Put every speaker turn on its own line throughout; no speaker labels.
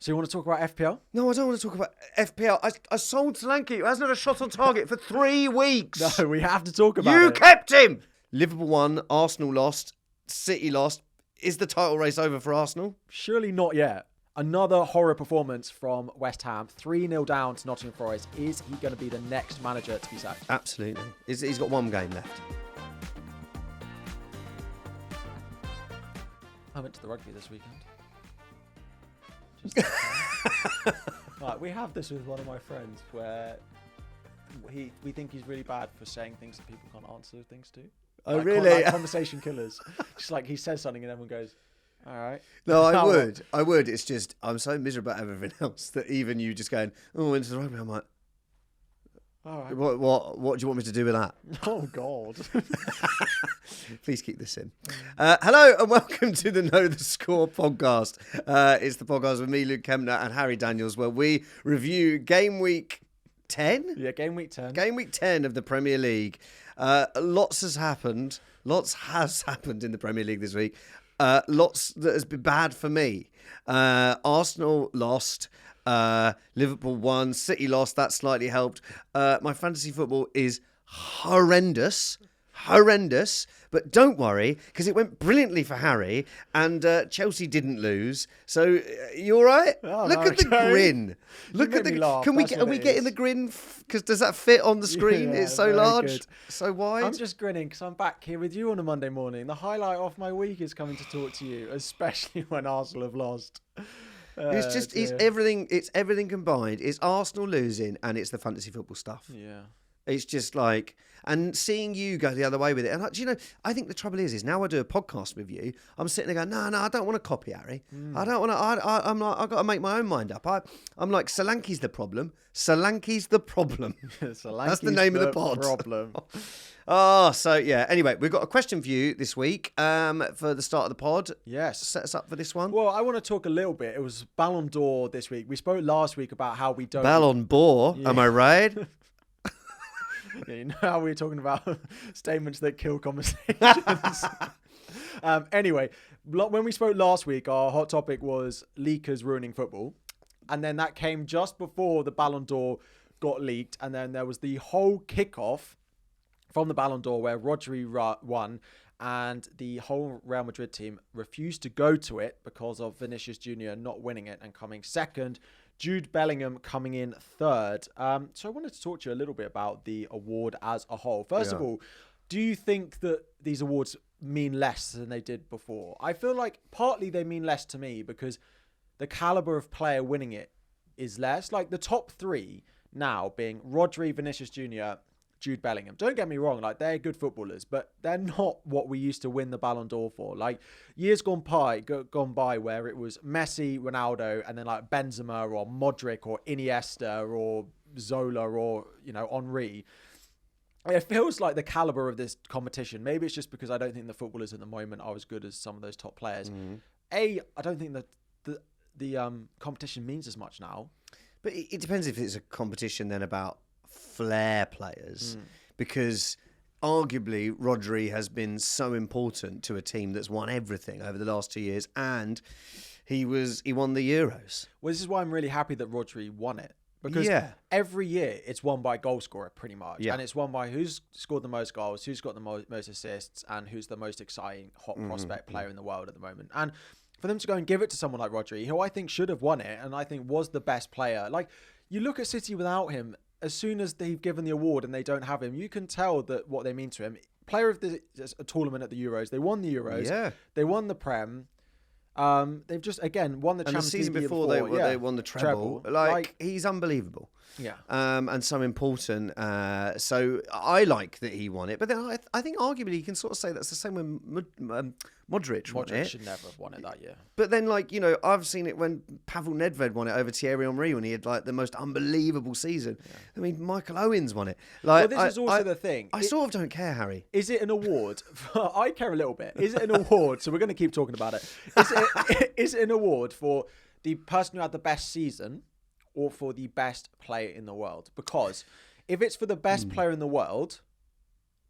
So you want to talk about FPL?
No, I don't want to talk about FPL. I sold Solanke, who hasn't had a shot on target for 3 weeks.
No, we have to talk about
You
it.
kept him! Liverpool won, Arsenal lost, City lost. Is the title race over for Arsenal?
Surely not yet. Another horror performance from West Ham. 3-0 down to Nottingham Forest. Is he going to be the next manager to be sacked?
Absolutely. He's got 1 game left.
I went to the rugby this weekend. Right, we have this with one of my friends where we think he's really bad for saying things that people can't answer things to.
Oh,
like,
really?
Like conversation killers. Just like he says something and everyone goes, all right.
No, I would. It's just, I'm so miserable about everything else that even you just going, oh, into the rugby, I'm like,
all right.
What do you want me to do with that?
Oh, God.
Please keep this in. Hello and welcome to the Know the Score podcast. It's the podcast with me, Luke Kempner, and Harry Daniels, where we review Gameweek 10?
Yeah, Gameweek 10.
Gameweek 10 of the Premier League. Lots has happened. Lots has happened in the Premier League this week. Lots that has been bad for me. Arsenal lost. Liverpool won. City lost. That slightly helped. My fantasy football is horrendous. But don't worry, because it went brilliantly for Harry, and Chelsea didn't lose. So you all right?
Oh,
Look at the grin. Look at the.
Laugh.
Can we get? Are we getting the grin? Because does that fit on the screen?
Yeah,
it's so
very
large,
good.
so wide.
I'm just grinning because I'm back here with you on a Monday morning. The highlight of my week is coming to talk to you, especially when Arsenal have lost.
It's everything. It's everything combined. It's Arsenal losing, and it's the fantasy football stuff.
Yeah.
It's just like, and seeing you go the other way with it. And do you know, I think the trouble is now I do a podcast with you, I'm sitting there going, no, I don't want to copy Harry. I don't want to, I'm like, I've got to make my own mind up. I'm like, Solanke's the problem. Solanke's the problem. That's the name of the pod.
Problem.
So yeah. Anyway, we've got a question for you this week for the start of the pod.
Yes.
Set us up for this one.
Well, I want to talk a little bit. It was Ballon d'Or this week. We spoke last week about how we don't...
Ballon d'Or, am I right?
Yeah, you know how we were talking about statements that kill conversations. Anyway, when we spoke last week, our hot topic was leakers ruining football. And then that came just before the Ballon d'Or got leaked. And then there was the whole kickoff from the Ballon d'Or where Rodri won. And the whole Real Madrid team refused to go to it because of Vinicius Jr. not winning it and coming second. Jude Bellingham coming in third. So I wanted to talk to you a little bit about the award as a whole. First of all, do you think that these awards mean less than they did before? I feel like partly they mean less to me because the caliber of player winning it is less. Like the top 3 now being Rodri, Vinicius Jr., Jude Bellingham. Don't get me wrong, like they're good footballers, but they're not what we used to win the Ballon d'Or for. Like years gone by where it was Messi, Ronaldo, and then like Benzema or Modric or Iniesta or Zola or, Henry. It feels like the caliber of this competition. Maybe it's just because I don't think the footballers at the moment are as good as some of those top players. I don't think that the competition means as much now.
But it depends if it's a competition then about flair players, because arguably Rodri has been so important to a team that's won everything over the last 2 years, and he won the Euros.
Well, this is why I'm really happy that Rodri won it, because every year it's won by goal scorer pretty much, and it's won by who's scored the most goals, who's got the most assists, and who's the most exciting hot prospect player in the world at the moment. And for them to go and give it to someone like Rodri, who I think should have won it, and I think was the best player. Like, you look at City without him, as soon as they've given the award and they don't have him, you can tell that what they mean to him. Player of the tournament at the Euros. They won the Euros. Yeah. They won the Prem. They've just, again, won the Champions League.
And the season before they won the treble. Like, he's unbelievable.
Yeah.
And so important. So I like that he won it. But then I think arguably you can sort of say that's the same when Modric won it.
Modric should never have won it that year.
But then, I've seen it when Pavel Nedved won it over Thierry Henry when he had, the most unbelievable season. Yeah. I mean, Michael Owens won it.
Well, this is also the thing.
I sort of don't care, Harry.
Is it an award? I care a little bit. Is it an award? So we're going to keep talking about it. Is it an award for the person who had the best season or for the best player in the world? Because if it's for the best player in the world,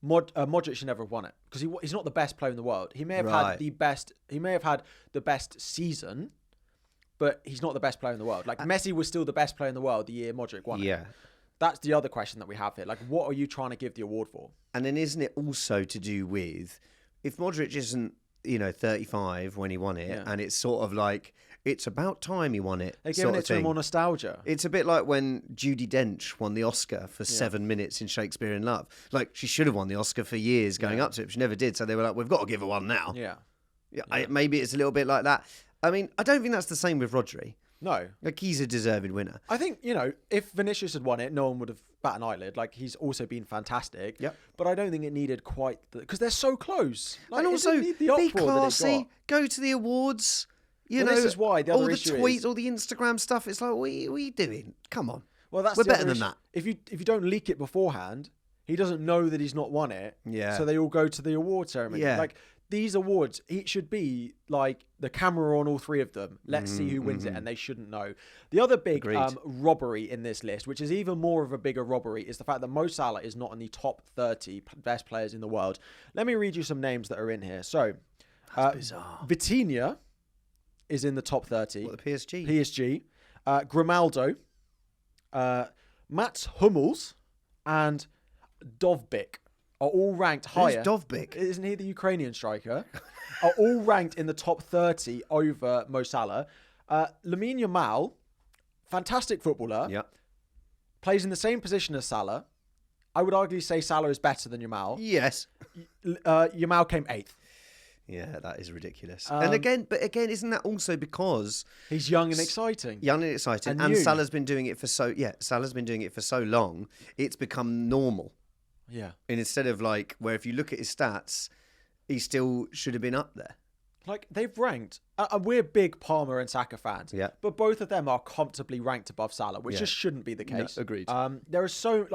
Modric should never have won it because he's not the best player in the world. He may have had the best. He may have had the best season, but he's not the best player in the world. Like Messi was still the best player in the world the year Modric won it.
Yeah.
That's the other question that we have here. Like, what are you trying to give the award for?
And then isn't it also to do with, if Modric isn't, 35 when he won it, and it's sort of like, it's about time he won it.
They're giving it to him on nostalgia.
It's a bit like when Judi Dench won the Oscar for 7 minutes in Shakespeare in Love. Like, she should have won the Oscar for years going up to it, but she never did. So they were like, we've got to give her one now.
Yeah.
Maybe it's a little bit like that. I mean, I don't think that's the same with Rodri.
No.
Like, he's a deserving winner.
I think, if Vinicius had won it, no one would have bat an eyelid. Like, he's also been fantastic.
Yep.
But I don't think it needed quite because they're so close. Like,
and also,
be
be classy, go to the awards.
This is why the
all
other
the
issue
tweets,
is,
all the Instagram stuff. It's like, what are you doing? Come on.
Well, we're better than that. If you don't leak it beforehand, he doesn't know that he's not won it.
Yeah.
So they all go to the award ceremony.
Yeah.
Like, these awards, it should be like the camera on all three of them. Let's see who wins it, and they shouldn't know. The other big robbery in this list, which is even more of a bigger robbery, is the fact that Mo Salah is not in the top 30 best players in the world. Let me read you some names that are in here. So,
That's bizarre.
Vitinha is in the top 30.
What, the PSG?
PSG. Grimaldo, Mats Hummels, and Dovbyk are all ranked higher.
Who's Dovbyk?
Isn't he the Ukrainian striker? Are all ranked in the top 30 over Mo Salah. Lamine Yamal, fantastic footballer.
Yeah.
Plays in the same position as Salah. I would argue say Salah is better than Yamal.
Yes.
Yamal came 8th.
Yeah, that is ridiculous. But again, isn't that also because
he's young and exciting?
And Salah's been doing it for so long, it's become normal.
Yeah.
And instead of like where if you look at his stats, he still should have been up there.
Like they've ranked, we're big Palmer and Saka fans, but both of them are comfortably ranked above Salah, which just shouldn't be the case.
No, agreed.
There is so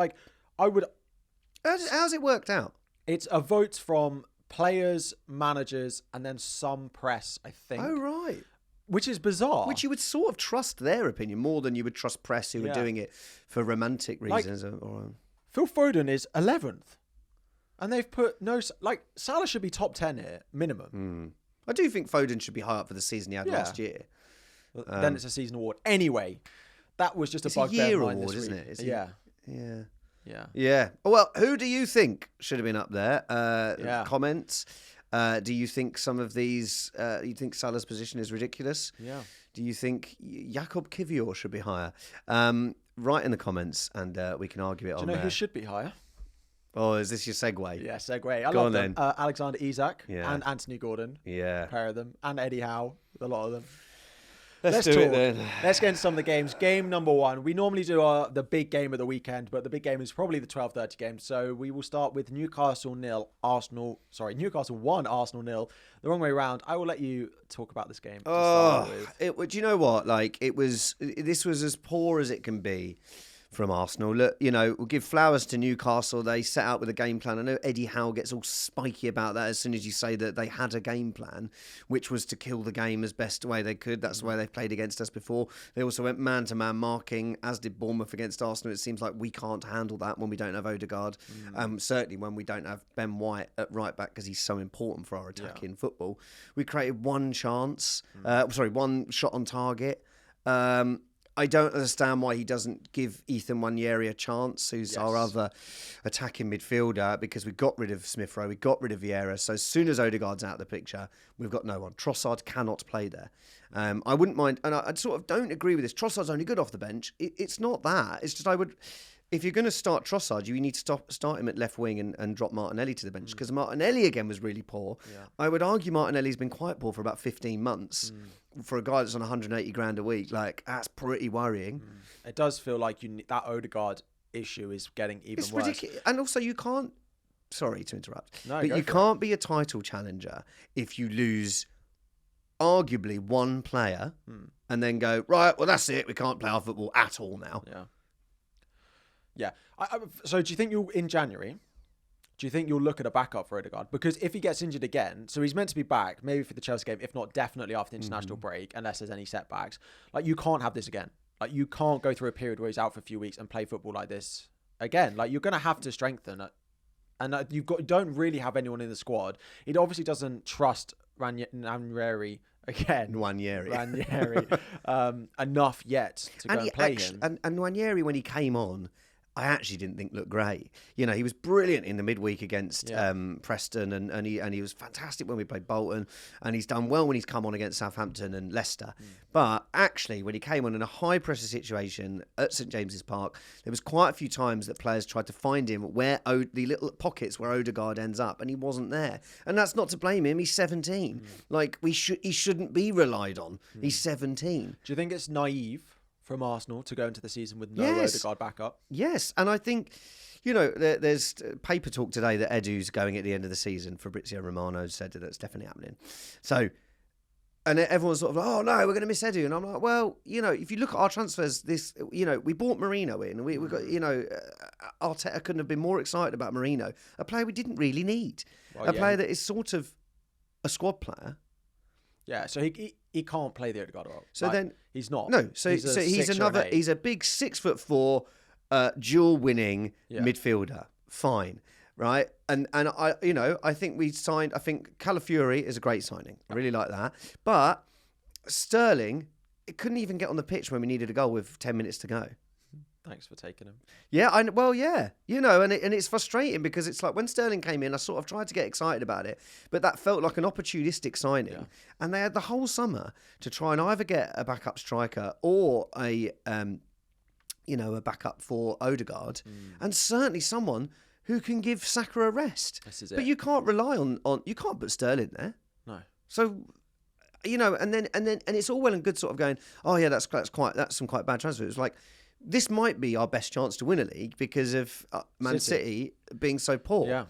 How's it worked out?
It's a vote from players, managers, and then some press, I think.
Oh, right.
Which is bizarre.
Which you would sort of trust their opinion more than you would trust press who are doing it for romantic reasons.
Phil Foden is 11th. And they've put Salah should be top 10 here, minimum.
I do think Foden should be high up for the season he had last year.
Then it's a season award. Anyway, that was just a bugbear.
It's a year award, isn't it? Yeah. Well, who do you think should have been up there? Comments. Do you think some of these, you think Salah's position is ridiculous?
Yeah.
Do you think Jakob Kivior should be higher? Write in the comments and we can argue it on there.
Do you know who should be higher?
Oh, is this your segue?
Yeah, segue. I
Go
love
on
them.
then.
Alexander Isak and Anthony Gordon.
Yeah.
A pair of them. And Eddie Howe. A lot of them.
Let's do it then.
Let's get into some of the games. Game number 1. We normally do the big game of the weekend, but the big game is probably the 12:30 game. So we will start with Newcastle 1, Arsenal 0. The wrong way around. I will let you talk about this game.
Do you know what? This was as poor as it can be from Arsenal. Look, we'll give flowers to Newcastle. They set out with a game plan. I know Eddie Howe gets all spiky about that as soon as you say that they had a game plan, which was to kill the game as best way they could. That's the way they've played against us before. They also went man-to-man marking, as did Bournemouth against Arsenal. It seems like we can't handle that when we don't have Odegaard. Certainly when we don't have Ben White at right back because he's so important for our attack in football. We created one chance. One shot on target. I don't understand why he doesn't give Ethan Nwaneri a chance, who's our other attacking midfielder, because we got rid of Smith Rowe, we got rid of Vieira. So as soon as Odegaard's out of the picture, we've got no one. Trossard cannot play there. I wouldn't mind, and I sort of don't agree with this. Trossard's only good off the bench. It's not that. It's just if you're going to start Trossard, you need to start him at left wing and drop Martinelli to the bench, because Martinelli again was really poor. Yeah. I would argue Martinelli's been quite poor for about 15 months. For a guy that's on 180 grand a week, that's pretty worrying.
It does feel like that Odegaard issue is getting even worse. It's ridiculous.
And also you can't, sorry to interrupt,
no,
but you can't be a title challenger if you lose arguably one player and then go, right, well, that's it. We can't play our football at all now.
Yeah. So do you think in January, do you think you'll look at a backup for Odegaard? Because if he gets injured again, so he's meant to be back, maybe for the Chelsea game, if not definitely after the international break, unless there's any setbacks. You can't have this again. You can't go through a period where he's out for a few weeks and play football like this again. You're going to have to strengthen it. And you don't really have anyone in the squad. It obviously doesn't trust Nwaneri again.
Nwaneri.
Enough yet to go and play him.
And Nwaneri, when he came on, I actually didn't think looked great. You know, he was brilliant in the midweek against Preston, and he was fantastic when we played Bolton, and he's done well when he's come on against Southampton and Leicester. But actually, when he came on in a high pressure situation at St James's Park, there was quite a few times that players tried to find him where the little pockets where Odegaard ends up, and he wasn't there. And that's not to blame him. He's 17. Like he shouldn't be relied on. He's 17.
Do you think it's naive from Arsenal to go into the season with no Odegaard backup?
Yes, and I think, you know, there's paper talk today that Edu's going at the end of the season. Fabrizio Romano said that's definitely happening. So, and everyone's sort of like, oh no, we're going to miss Edu. And I'm like, well, you know, if you look at our transfers, we bought Marino in. We got, Arteta couldn't have been more excited about Marino, a player we didn't really need. Well, a player that is sort of a squad player.
Yeah, so he can't play the Odegaard role.
So then
he's not.
No, so he's a big 6'4", dual winning midfielder. Fine, right? And I think I think Calafiori is a great signing. I really like that. But Sterling, it couldn't even get on the pitch when we needed a goal with 10 minutes to go.
Thanks for taking him.
Yeah, you know, and it's frustrating because it's like when Sterling came in, I sort of tried to get excited about it, but that felt like an opportunistic signing, and they had the whole summer to try and either get a backup striker or a backup for Odegaard, and certainly someone who can give Saka a rest.
This is it.
But you can't rely on you can't put Sterling there.
No.
So. You know, and it's all well and good, sort of going, oh yeah, that's some quite bad transfers. It's like, this might be our best chance to win a league because of Man City being so poor.
Yeah.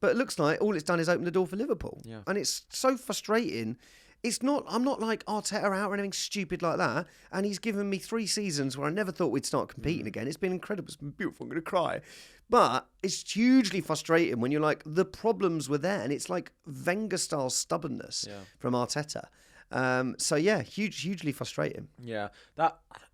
But it looks like all it's done is open the door for Liverpool.
Yeah.
And it's so frustrating. I'm not like Arteta out or anything stupid like that. And he's given me 3 seasons where I never thought we'd start competing again. It's been incredible. It's been beautiful. I'm going to cry. But it's hugely frustrating when you're like, the problems were there. And it's like Wenger-style stubbornness from Arteta. Hugely frustrating.
Yeah,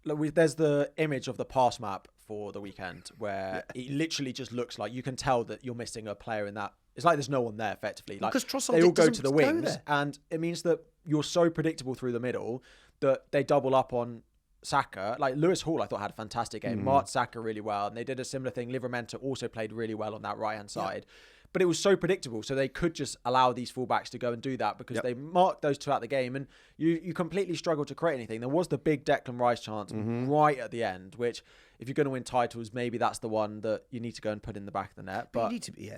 there's the image of the pass map for the weekend where it literally just looks like you can tell that you're missing a player in that. It's like there's no one there effectively. Like,
because Trossard
they all go to the wings, and it means that you're so predictable through the middle that they double up on Saka. Like Lewis Hall, I thought had a fantastic game. Marked Saka really well, and they did a similar thing. Livramento also played really well on that right hand side. But it was so predictable, so they could just allow these fullbacks to go and do that because they marked those throughout the game, and you completely struggled to create anything. There was the big Declan Rice chance right at the end, which if you're going to win titles, maybe that's the one that you need to go and put in the back of the net. But
you need to be,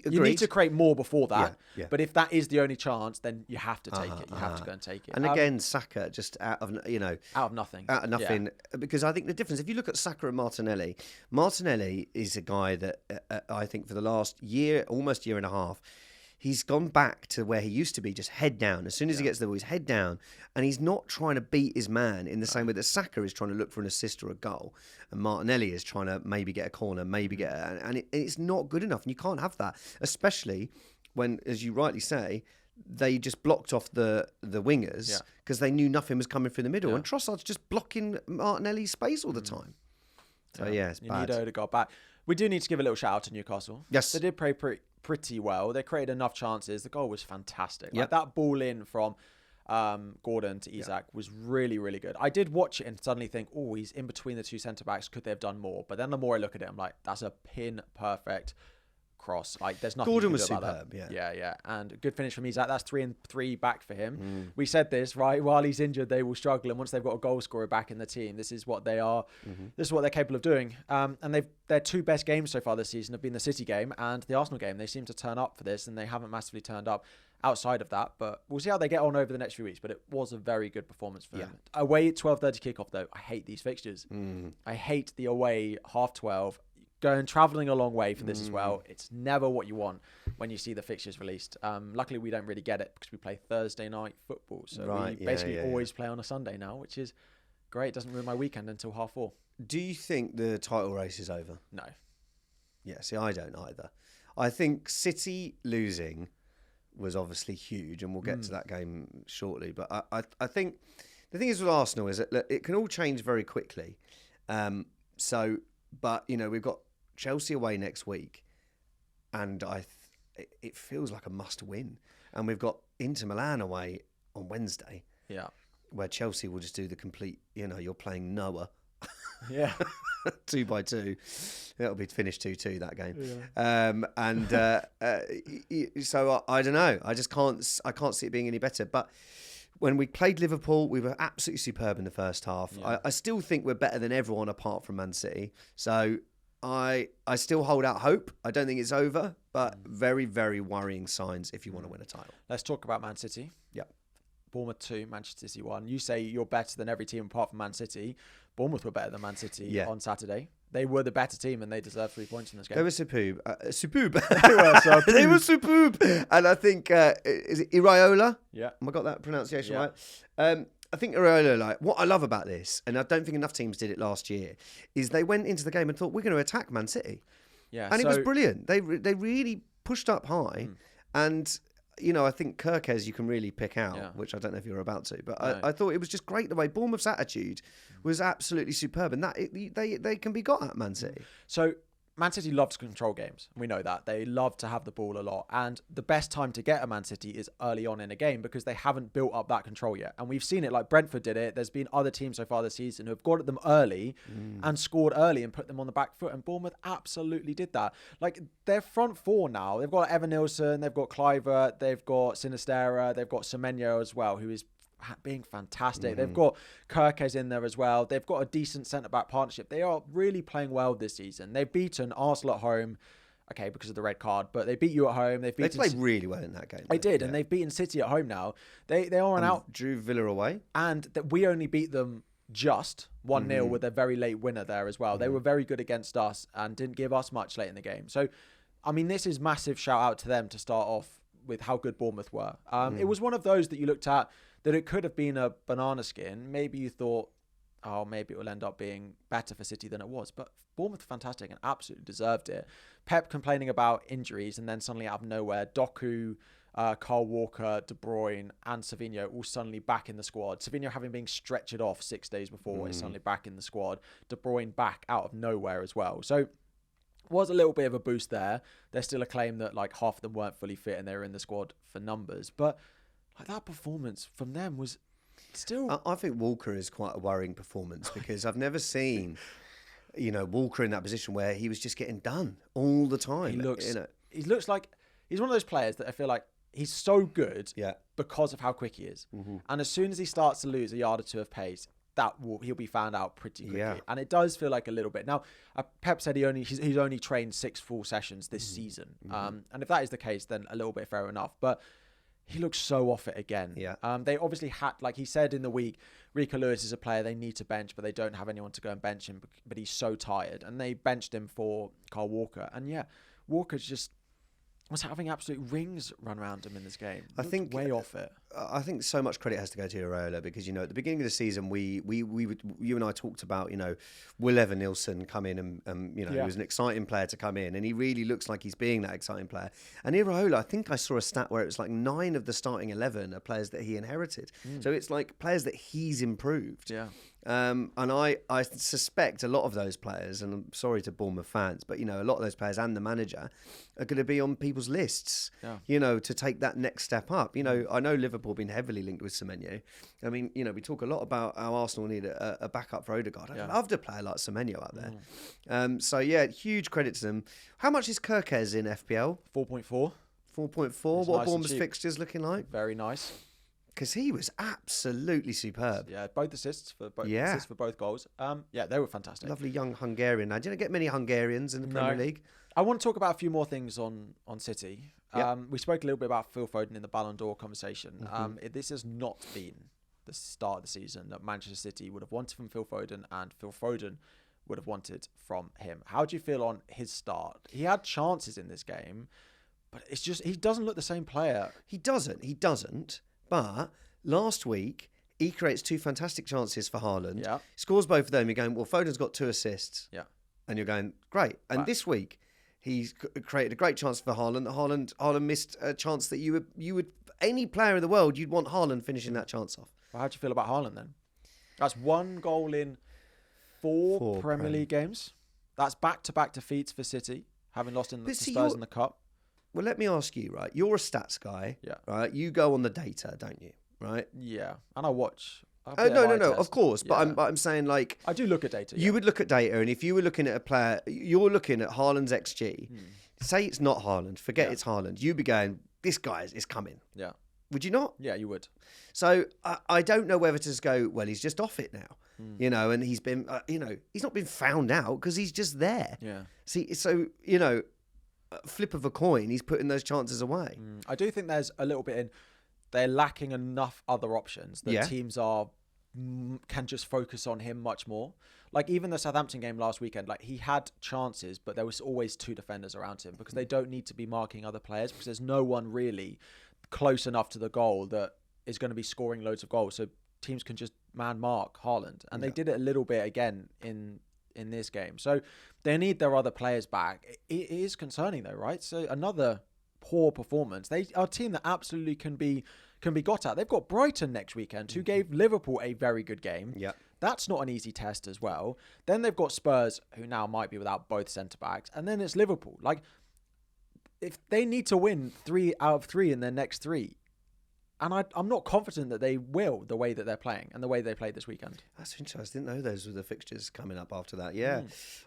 you need to create more before that.
Yeah.
But if that is the only chance, then you have to take it. You have to go and take it.
And again, Saka just out of
nothing.
Out of nothing. Because I think the difference, if you look at Saka and Martinelli is a guy that I think for the last year, almost year and a half, he's gone back to where he used to be, just head down. As soon as he gets the ball, he's head down. And he's not trying to beat his man in the same way that Saka is trying to look for an assist or a goal. And Martinelli is trying to maybe get a corner, it's not good enough. And you can't have that, especially when, as you rightly say, they just blocked off the wingers because they knew nothing was coming through the middle. And Trossard's just blocking Martinelli's space all the time. So, it's bad.
You need Odegaard back. We do need to give a little shout out to Newcastle.
Yes.
They did play pretty well. They created enough chances. The goal was fantastic. Like that ball in from Gordon to Isak was really, really good. I did watch it and suddenly think, oh, he's in between the two centre-backs. Could they have done more? But then the more I look at it, I'm like, that's a pin-perfect cross. Like, there's nothing
Gordon
you can
was
do about
superb,
that. Yeah. And a good finish from Isak. That's 3-3 back for him. We said this, right? While he's injured, they will struggle. And once they've got a goal scorer back in the team, this is what they are. This is what they're capable of doing. And their 2 best games so far this season have been the City game and the Arsenal game. They seem to turn up for this, and they haven't massively turned up outside of that. But we'll see how they get on over the next few weeks. But it was a very good performance for them. Away at 12:30 kickoff, though, I hate these fixtures. I hate the away 12:30. Travelling a long way for this as well. It's never what you want when you see the fixtures released. Luckily, we don't really get it because we play Thursday night football. So we basically always play on a Sunday now, which is great. It doesn't ruin my weekend until 4:30.
Do you think the title race is over?
No.
Yeah, see, I don't either. I think City losing was obviously huge, and we'll get to that game shortly. But I think the thing is with Arsenal is that it can all change very quickly. But we've got Chelsea away next week, and it feels like a must-win. And we've got Inter Milan away on Wednesday.
Yeah.
Where Chelsea will just do the complete, you're playing Noah.
Yeah.
2-2. It'll be finished 2-2 that game.
Yeah.
So I don't know. I can't see it being any better. But when we played Liverpool, we were absolutely superb in the first half.
Yeah.
I still think we're better than everyone apart from Man City. So I still hold out hope. I don't think it's over, but very, very worrying signs if you want to win a title.
Let's talk about Man City.
Yeah.
Bournemouth 2, Manchester City 1. You say you're better than every team apart from Man City. Bournemouth were better than Man City on Saturday. They were the better team and they deserved 3 points in this game.
They were superb.
They were
superb. And I think, is it Iraola?
Yeah.
Have I got that pronunciation right? I think Iraola, what I love about this, and I don't think enough teams did it last year, is they went into the game and thought, we're going to attack Man City.
Yeah.
And it was brilliant. They really pushed up high. And, I think Kirkes you can really pick out, which I don't know if you're about to. But I thought it was just great the way Bournemouth's attitude was absolutely superb. And that they can be got at Man City.
So Man City loves to control games. We know that. They love to have the ball a lot. And the best time to get a Man City is early on in a game because they haven't built up that control yet. And we've seen it, like Brentford did it. There's been other teams so far this season who have got at them early and scored early and put them on the back foot. And Bournemouth absolutely did that. Like, their front four now, they've got Evan Nilsson, they've got Kluivert, they've got Sinistera, they've got Semenyo as well, who is being fantastic. They've got Kirkes in there as well. They've got a decent centre-back partnership. They are really playing well this season. They've beaten Arsenal at home, okay, because of the red card, but they beat you at home. They
played really well in that game.
They did, and they've beaten City at home now. They are out.
Drew Villa away.
And that we only beat them just 1-0 with a very late winner there as well. They were very good against us and didn't give us much late in the game. So, I mean, this is massive shout out to them to start off with how good Bournemouth were. It was one of those that you looked at that it could have been a banana skin. Maybe you thought, oh, maybe it will end up being better for City than it was. But Bournemouth fantastic and absolutely deserved it. Pep complaining about injuries and then suddenly out of nowhere, Doku, Kyle Walker, De Bruyne and Savinho all suddenly back in the squad. Savinho having been stretchered off 6 days before is suddenly back in the squad. De Bruyne back out of nowhere as well. So was a little bit of a boost there. There's still a claim that like half of them weren't fully fit and they were in the squad for numbers. But like that performance from them was still...
I think Walker is quite a worrying performance because I've never seen, Walker in that position where he was just getting done all the time.
He looks like he's one of those players that I feel like he's so good because of how quick he is. And as soon as he starts to lose a yard or two of pace, he'll be found out pretty quickly. And it does feel like a little bit. Now, Pep said he's only trained 6 full sessions this season. And if that is the case, then a little bit fair enough. But he looks so off it again. They obviously had, like he said in the week, Rico Lewis is a player they need to bench, but they don't have anyone to go and bench him. But he's so tired. And they benched him for Kyle Walker. And Walker's just was having absolute rings run around him in this game. I think way off it.
I think so much credit has to go to Iraola because at the beginning of the season you and I talked about will Evan Nilsson come in and he was an exciting player to come in and he really looks like he's being that exciting player. And Iraola, I think I saw a stat where it was like 9 of the starting 11 are players that he inherited. So it's like players that he's improved. And I suspect a lot of those players, and I'm sorry to Bournemouth fans, but a lot of those players and the manager are going to be on people's lists, to take that next step up. I know Liverpool have been heavily linked with Semenyo. I mean, we talk a lot about how Arsenal need a backup for Odegaard. I'd love to play like Semenyo out there. Huge credit to them. How much is Kirkes in FPL?
4.4.
4.4. What Bournemouth's fixtures looking like?
Very nice.
Because he was absolutely superb.
Yeah, both assists for both goals. They were fantastic.
Lovely young Hungarian. Now, do you not get many Hungarians in the Premier League?
I want to talk about a few more things on City. We spoke a little bit about Phil Foden in the Ballon d'Or conversation. This has not been the start of the season that Manchester City would have wanted from Phil Foden and Phil Foden would have wanted from him. How do you feel on his start? He had chances in this game, but it's just he doesn't look the same player.
He doesn't. But last week, he creates 2 fantastic chances for Haaland. Scores both of them. You're going, well, Foden's got 2 assists. And you're going, great. And this week, he's created a great chance for Haaland. Haaland missed a chance that you would any player in the world, you'd want Haaland finishing that chance off.
Well, how do you feel about Haaland then? That's 1 goal in 4 Premier League games. That's back-to-back defeats for City, having lost in the Spurs in the Cup.
Well, let me ask you, right? You're a stats guy, right? You go on the data, don't you? right?
Yeah, and I watch.
No, of course. But I'm saying, like,
I do look at data.
You would look at data, and if you were looking at a player, you're looking at Haaland's XG. Say it's not Haaland, forget it's Haaland. You'd be going, this guy is coming.
Yeah.
Would you not?
Yeah, you would.
So I don't know whether to just go, well, he's just off it now, and he's been, he's not been found out because he's just there.
Yeah.
See, so, flip of a coin, he's putting those chances away.
I do think there's a little bit they're lacking enough other options that teams can just focus on him much more. Like even the Southampton game last weekend, like he had chances, but there was always 2 defenders around him because they don't need to be marking other players because there's no one really close enough to the goal that is going to be scoring loads of goals. So teams can just man mark Haaland, and they did it a little bit again in this game. So they need their other players back. It is concerning though, right? So another poor performance. They are a team that absolutely can be got at. They've got Brighton next weekend, who gave Liverpool a very good game.
Yeah.
That's not an easy test as well. Then they've got Spurs, who now might be without both centre-backs. And then it's Liverpool. Like, if they need to win 3 out of 3 in their next 3, and I'm not confident that they will, the way that they're playing and the way they played this weekend.
That's interesting. I didn't know those were the fixtures coming up after that. Yeah.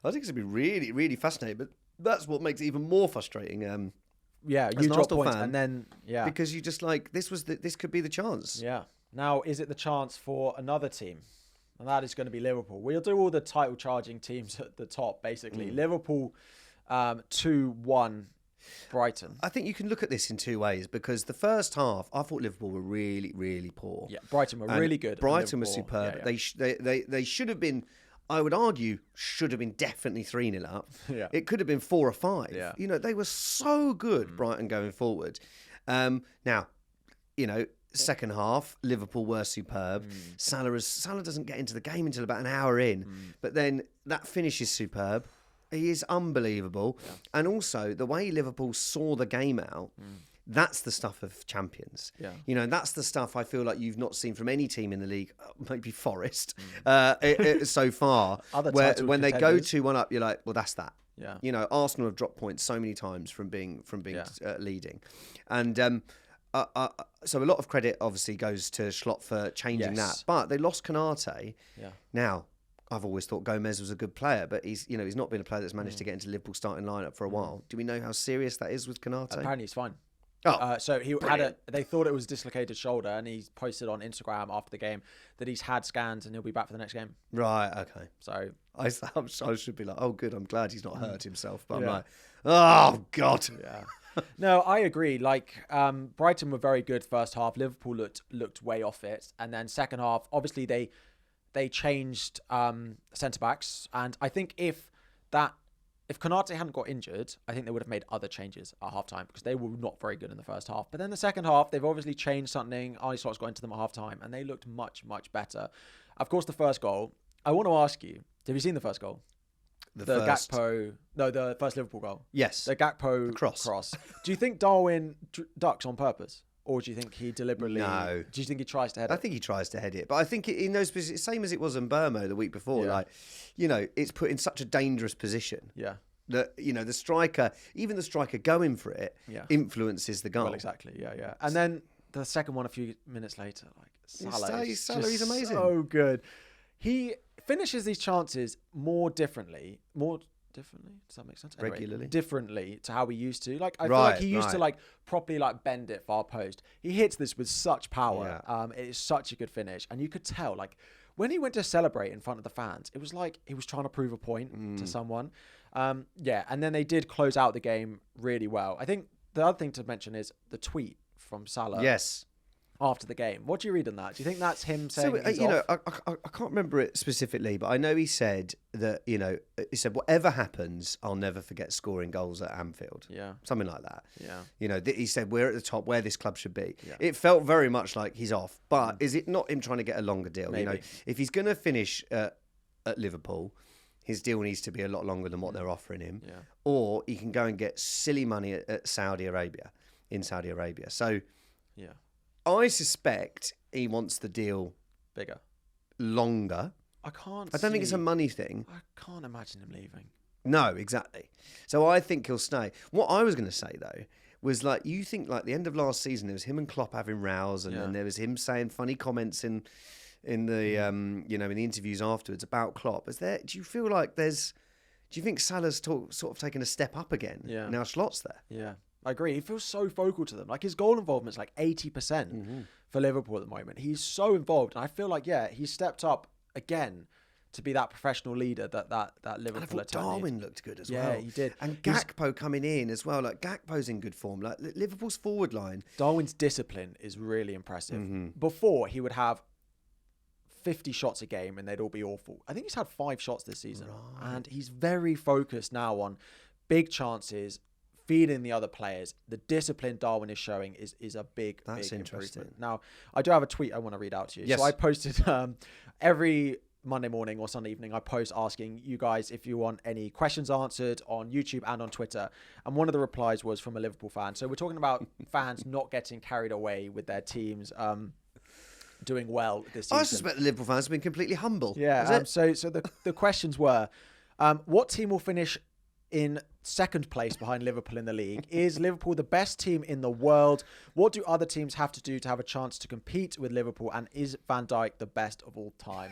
I think it's going to be really, really fascinating. But that's what makes it even more frustrating.
You drop points fan, and then
because you just like this could be the chance.
Yeah. Now, is it the chance for another team? And that is going to be Liverpool. We'll do all the title charging teams at the top, basically. Liverpool 2-1 Brighton.
I think you can look at this in 2 ways because the first half, I thought Liverpool were really, really poor.
Yeah, Brighton were really good.
Brighton was superb. Yeah. They should have been, I would argue, should have been definitely 3-0 up.
Yeah.
It could have been 4 or 5.
Yeah.
They were so good, Brighton, going forward. Now, second half, Liverpool were superb. Salah doesn't get into the game until about an hour in, but then that finish is superb. He is unbelievable. Yeah. And also, the way Liverpool saw the game out, that's the stuff of champions.
Yeah.
That's the stuff I feel like you've not seen from any team in the league, maybe Forest, so far. When they go 2-1 up, you're like, well, that's that.
Yeah.
Arsenal have dropped points so many times from being leading. And so a lot of credit obviously goes to Slot for changing that. But they lost Konate.
Yeah.
Now, I've always thought Gomez was a good player, but he's not been a player that's managed to get into Liverpool starting lineup for a while. Do we know how serious that is with Konate?
Apparently he's fine.
Oh,
so he they thought it was a dislocated shoulder, and he posted on Instagram after the game that he's had scans and he'll be back for the next game.
Right, okay.
So
I should be like, oh, good, I'm glad he's not hurt himself. But I'm like, oh, God.
Yeah. No, I agree. Like, Brighton were very good first half. Liverpool looked way off it. And then second half, obviously they changed centre-backs. And I think if Konate hadn't got injured, I think they would have made other changes at half-time because they were not very good in the first half. But then the second half, they've obviously changed something. Arne Slot's got into them at half-time, and they looked much, much better. Of course, the first goal, I want to ask you, have you seen the first goal? The first Liverpool goal.
Yes.
The Gakpo cross. Do you think Darwin ducks on purpose? Or do you think he deliberately...
No.
Do you think he tries to head it?
I think he tries to head it. But I think he knows, same as it was in Burma the week before.
Yeah.
Like, it's put in such a dangerous position.
Yeah.
That, the striker, even the striker going for it, influences the goal.
Well, exactly. Yeah. And then the second one a few minutes later, like, Salah is
he's amazing.
So good. He finishes these chances more differently. Does that make sense? Anyway,
regularly,
differently to how we used to. Like, I feel like he used to like properly like bend it far post. He hits this with such power.
Yeah.
It is such a good finish, and you could tell like when he went to celebrate in front of the fans, it was like he was trying to prove a point to someone. And then they did close out the game really well. I think the other thing to mention is the tweet from Salah.
Yes.
After the game, what do you read on that? Do you think that's him saying?
So I can't remember it specifically, but I know he said that whatever happens, I'll never forget scoring goals at Anfield.
Yeah,
something like that.
Yeah,
he said we're at the top where this club should be.
Yeah.
It felt very much like he's off, but is it not him trying to get a longer deal?
Maybe.
If he's going to finish at Liverpool, his deal needs to be a lot longer than what they're offering him.
Yeah.
Or he can go and get silly money at Saudi Arabia. So
yeah.
I suspect he wants the deal
bigger,
longer.
I don't
think it's a money thing.
I can't imagine him leaving.
No, exactly. So I think he'll stay. What I was going to say though was like, you think like the end of last season, it was him and Klopp having rows, and then there was him saying funny comments in the in the interviews afterwards about Klopp. Do you feel like do you think Salah's sort of taken a step up again?
Yeah.
Now Slot's there.
Yeah, I agree. He feels so vocal to them. Like his goal involvement's like 80% for Liverpool at the moment. He's so involved, and I feel like he's stepped up again to be that professional leader that Liverpool.
And I thought Darwin looked good as well.
Yeah, he did.
And Gakpo coming in as well. Like Gakpo's in good form. Like Liverpool's forward line.
Darwin's discipline is really impressive. Before he would have 50 shots a game and they'd all be awful. I think he's had 5 shots this season, and he's very focused now on big chances, feeding the other players. The discipline Darwin is showing is a big improvement. Now, I do have a tweet I want to read out to you.
Yes.
So I posted every Monday morning or Sunday evening, I post asking you guys if you want any questions answered on YouTube and on Twitter. And one of the replies was from a Liverpool fan. So we're talking about fans not getting carried away with their teams doing well this season.
I suspect the Liverpool fans have been completely humble.
Yeah. So the questions were, what team will finish in second place behind Liverpool in the league? Is Liverpool the best team in the world? What do other teams have to do to have a chance to compete with Liverpool? And is Van Dijk the best of all time?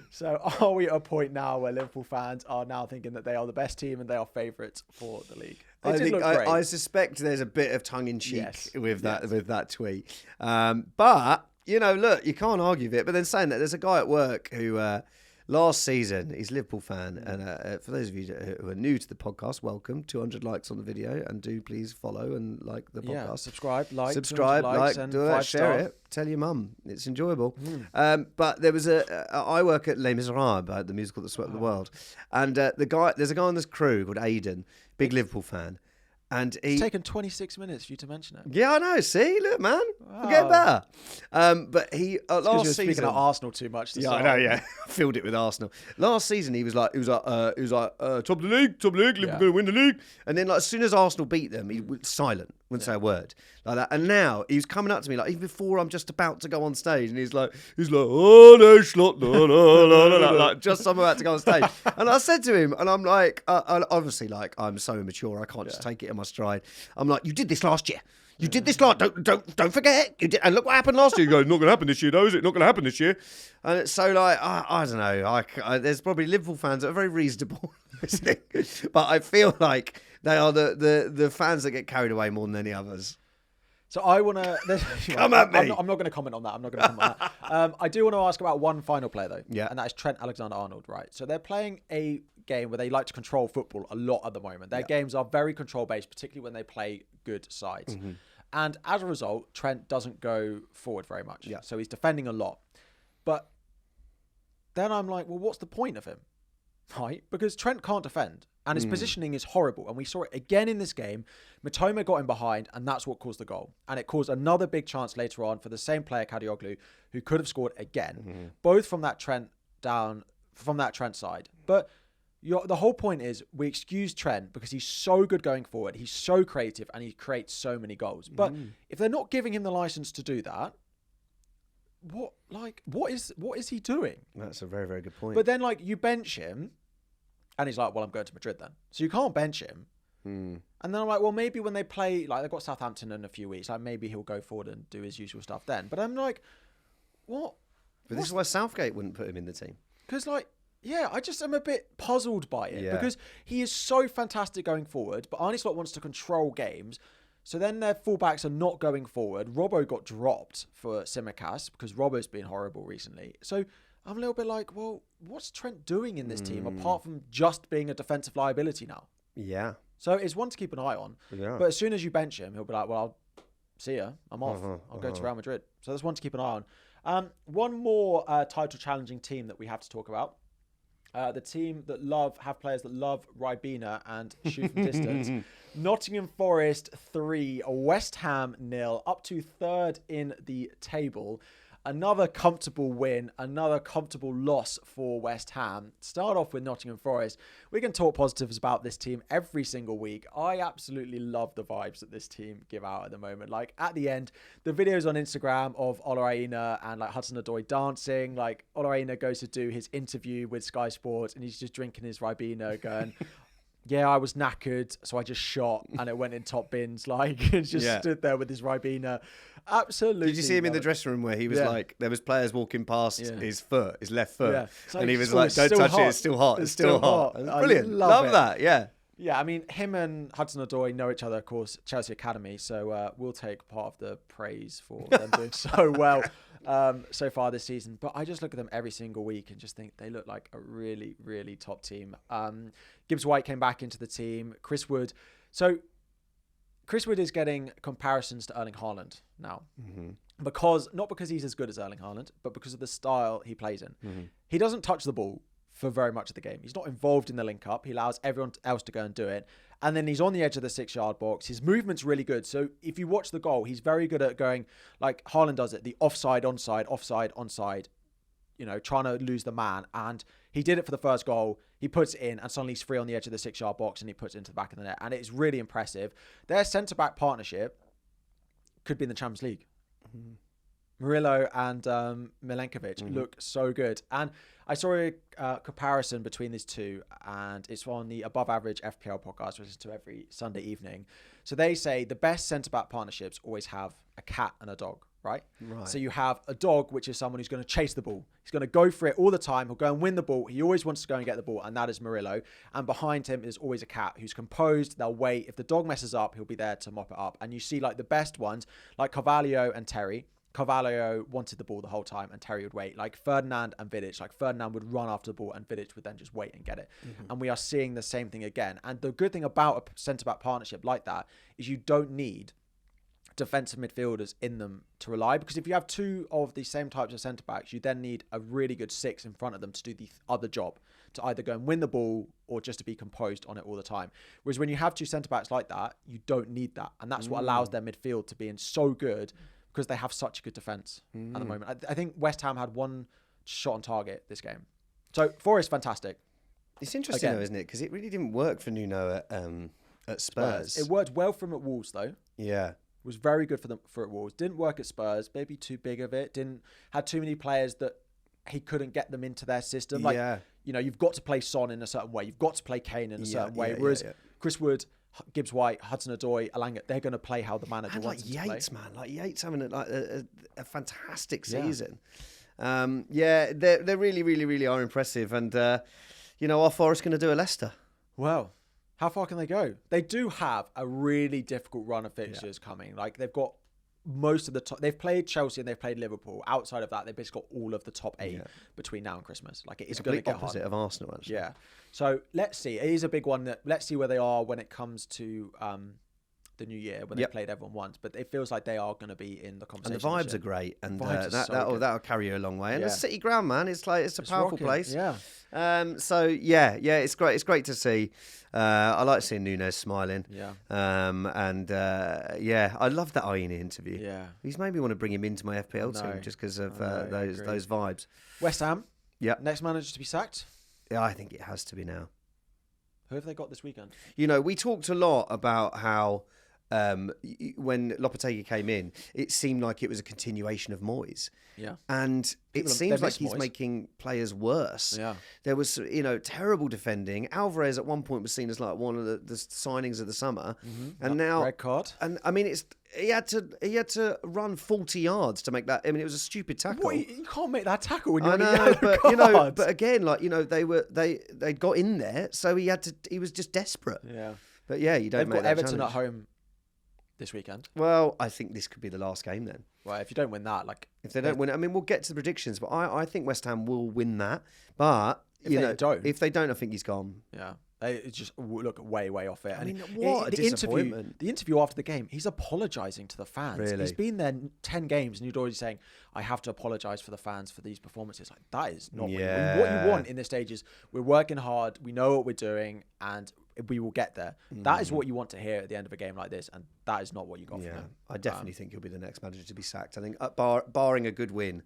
So are we at a point now where Liverpool fans are now thinking that they are the best team and they are favourites for the league?
I suspect there's a bit of tongue in cheek with that tweet. But look, you can't argue with it. But then saying that, there's a guy at work who last season, he's a Liverpool fan, and for those of you who are new to the podcast, welcome. 200 likes on the video, and do please follow and like the podcast.
Yeah, subscribe, like,
and do that, share it, tell your mum. It's enjoyable. But there was I work at Les Miserables, the musical that swept the world, and there's a guy on this crew called Aidan, big Liverpool fan. And
it's taken 26 minutes for you to mention it.
Yeah, I know. See, look, man, we're getting better. But he last season,
speaking of Arsenal too much.
I know. Yeah, filled it with Arsenal. Last season, he was like, top of the league. Liverpool going to win the league. And then, like, as soon as Arsenal beat them, he was silent, wouldn't say a word like that. And now he's coming up to me, like, even before I'm just about to go on stage, and he's like, oh no, Schlott, no, like, just I'm about to go on stage. And I said to him, and I'm like, obviously, like, I'm so immature, I can't just take it in my stride. I'm like, you did this last year. You did this last. Don't forget. You did, and look what happened last year. You go, not going to happen this year, though, is it? Not going to happen this year. And it's so like, I don't know. There's probably Liverpool fans that are very reasonable, but I feel like they are the fans that get carried away more than any others.
So I want to
come at me.
I'm not going to comment on that. I'm not going to comment on that. I do want to ask about one final player though.
Yeah,
and that is Trent Alexander-Arnold. Right. So they're playing a game where they like to control football a lot at the moment. Their games are very control based, particularly when they play good sides. And as a result, Trent doesn't go forward very much. Yeah. So he's defending a lot. But then I'm like, well, what's the point of him? Right? Because Trent can't defend. And his positioning is horrible. And we saw it again in this game. Matoma got him behind, and that's what caused the goal. And it caused another big chance later on for the same player, Kadioglu, who could have scored again. Both from that Trent side. But the whole point is we excuse Trent because he's so good going forward. He's so creative and he creates so many goals. But if they're not giving him the license to do that, what is he doing?
That's a very, very good point.
But then you bench him and he's like, well, I'm going to Madrid then. So you can't bench him. And then I'm like, well, maybe when they play, they've got Southampton in a few weeks, maybe he'll go forward and do his usual stuff then. But I'm like, what?
But this is why Southgate wouldn't put him in the team.
Because I just am a bit puzzled by it because he is so fantastic going forward, but Arne Slot wants to control games. So then their fullbacks are not going forward. Robbo got dropped for Tsimikas because Robbo's been horrible recently. So I'm a little bit like, well, what's Trent doing in this team apart from just being a defensive liability now? Yeah. So it's one to keep an eye on. Yeah. But as soon as you bench him, he'll be like, well, I'll see ya. I'm off. I'll go to Real Madrid. So that's one to keep an eye on. One more title challenging team that we have to talk about. The team that have players that love RIBENA and shoot from distance. Nottingham Forest 3, West Ham 0, up to third in the table. Another comfortable win, another comfortable loss for West Ham. Start off with Nottingham Forest. We can talk positives about this team every single week. I absolutely love the vibes that this team give out at the moment. At the end, the videos on Instagram of Olaina and Hudson-Odoi dancing. Olaina goes to do his interview with Sky Sports and he's just drinking his RIBENA going, yeah, I was knackered, so I just shot and it went in top bins. Like, and just stood there with his RIBENA. Absolutely.
Did you see him in the dressing room where he was like, there was players walking past his left foot,
like,
and he was like, don't touch it, it's still hot. It's still hot. Brilliant. Love that. Yeah.
Yeah, I mean, him and Hudson-Odoi know each other, of course, Chelsea Academy, so we'll take part of the praise for them doing so well so far this season. But I just look at them every single week and just think they look like a really, really top team. Gibbs White came back into the team. Chris Wood. So Chris Wood is getting comparisons to Erling Haaland now. Not because he's as good as Erling Haaland, but because of the style he plays in. He doesn't touch the ball for very much of the game. He's not involved in the link-up. He allows everyone else to go and do it. And then he's on the edge of the 6-yard box. His movement's really good. So if you watch the goal, he's very good at going, like Haaland does it, the offside, onside, offside, onside, trying to lose the man. And he did it for the first goal. He puts it in, and suddenly he's free on the edge of the 6-yard box, and he puts it into the back of the net. And it's really impressive. Their centre-back partnership could be in the Champions League. Murillo and Milenkovic look so good. And I saw a comparison between these two, and it's on the Above Average FPL podcast, which I listen to every Sunday evening. So they say the best centre-back partnerships always have a cat and a dog, right? So you have a dog, which is someone who's going to chase the ball. He's going to go for it all the time. He'll go and win the ball. He always wants to go and get the ball, and that is Murillo. And behind him is always a cat who's composed. They'll wait. If the dog messes up, he'll be there to mop it up. And you see like the best ones, like Carvalho and Terry. Carvalho wanted the ball the whole time and Terry would wait. Like Ferdinand and Vidic, like Ferdinand would run after the ball and Vidic would then just wait and get it. And we are seeing the same thing again. And the good thing about a centre-back partnership like that is you don't need defensive midfielders in them to rely, because if you have two of the same types of centre-backs, you then need a really good 6 in front of them to do the other job, to either go and win the ball or just to be composed on it all the time. Whereas when you have two centre-backs like that, you don't need that. And that's what allows their midfield to be in so good, because they have such a good defence at the moment. I think West Ham had one shot on target this game. So Forest, fantastic.
It's interesting though, isn't it? Because it really didn't work for Nuno at Spurs.
It worked well for him at Wolves though.
Yeah.
It was very good for at Wolves. Didn't work at Spurs. Maybe too big of it. Had too many players that he couldn't get them into their system. Like, you've got to play Son in a certain way. You've got to play Kane in a certain way. Whereas Chris Wood, Gibbs White, Hudson-Odoi, Alanga, they're going to play how the manager wants them to play.
Yates, man. Like Yates having a fantastic season. They really, really, really are impressive. And, are Forest going to do a Leicester?
Well, how far can they go? They do have a really difficult run of fixtures coming. Like, they've got most of the top. They've played Chelsea and they've played Liverpool. Outside of that, they've basically got all of the top 8 between now and Christmas. Like, it is going to get
opposite
hard.
of Arsenal, actually.
Yeah. So let's see. It is a big one. Let's see where they are when it comes to the new year, when they played everyone once. But it feels like they are going to be in the conversation.
And the vibes are great, and that'll carry you a long way. And it's City ground, man. It's a powerful place.
Yeah.
It's great. It's great to see. I like seeing Nunes smiling.
Yeah.
I love that Aina interview.
Yeah.
He's made me want to bring him into my FPL team just because of those vibes.
West Ham.
Yeah.
Next manager to be sacked.
Yeah, I think it has to be now.
Who have they got this weekend?
We talked a lot about how when Lopetegui came in, it seemed like it was a continuation of Moyes.
Yeah.
And it seems like he's making players worse.
Yeah.
There was, terrible defending. Alvarez at one point was seen as like one of the signings of the summer. And now
red card.
And I mean, he had to run 40 yards to make that. I mean, it was a stupid tackle.
What, you can't make that tackle when you're
on a yellow card. But again, they got in there, so he was just desperate.
Yeah.
But you don't.
They've
make
got
that
Everton
challenge
at home this weekend.
Well, I think this could be the last game then.
Well, if you don't win that,
if they don't win it, I mean, we'll get to the predictions, but I think West Ham will win that. But if they don't, I think he's gone.
Yeah, they just look way off it.
I mean, what a disappointment!
The interview after the game, he's apologising to the fans.
Really?
He's been there 10 games, and you're already saying, "I have to apologise for the fans for these performances." Like, that is not what you want in this stage. Is we're working hard, we know what we're doing, and we will get there. That is what you want to hear at the end of a game like this, and that is not what you got from him.
I definitely think he'll be the next manager to be sacked. I think barring a good win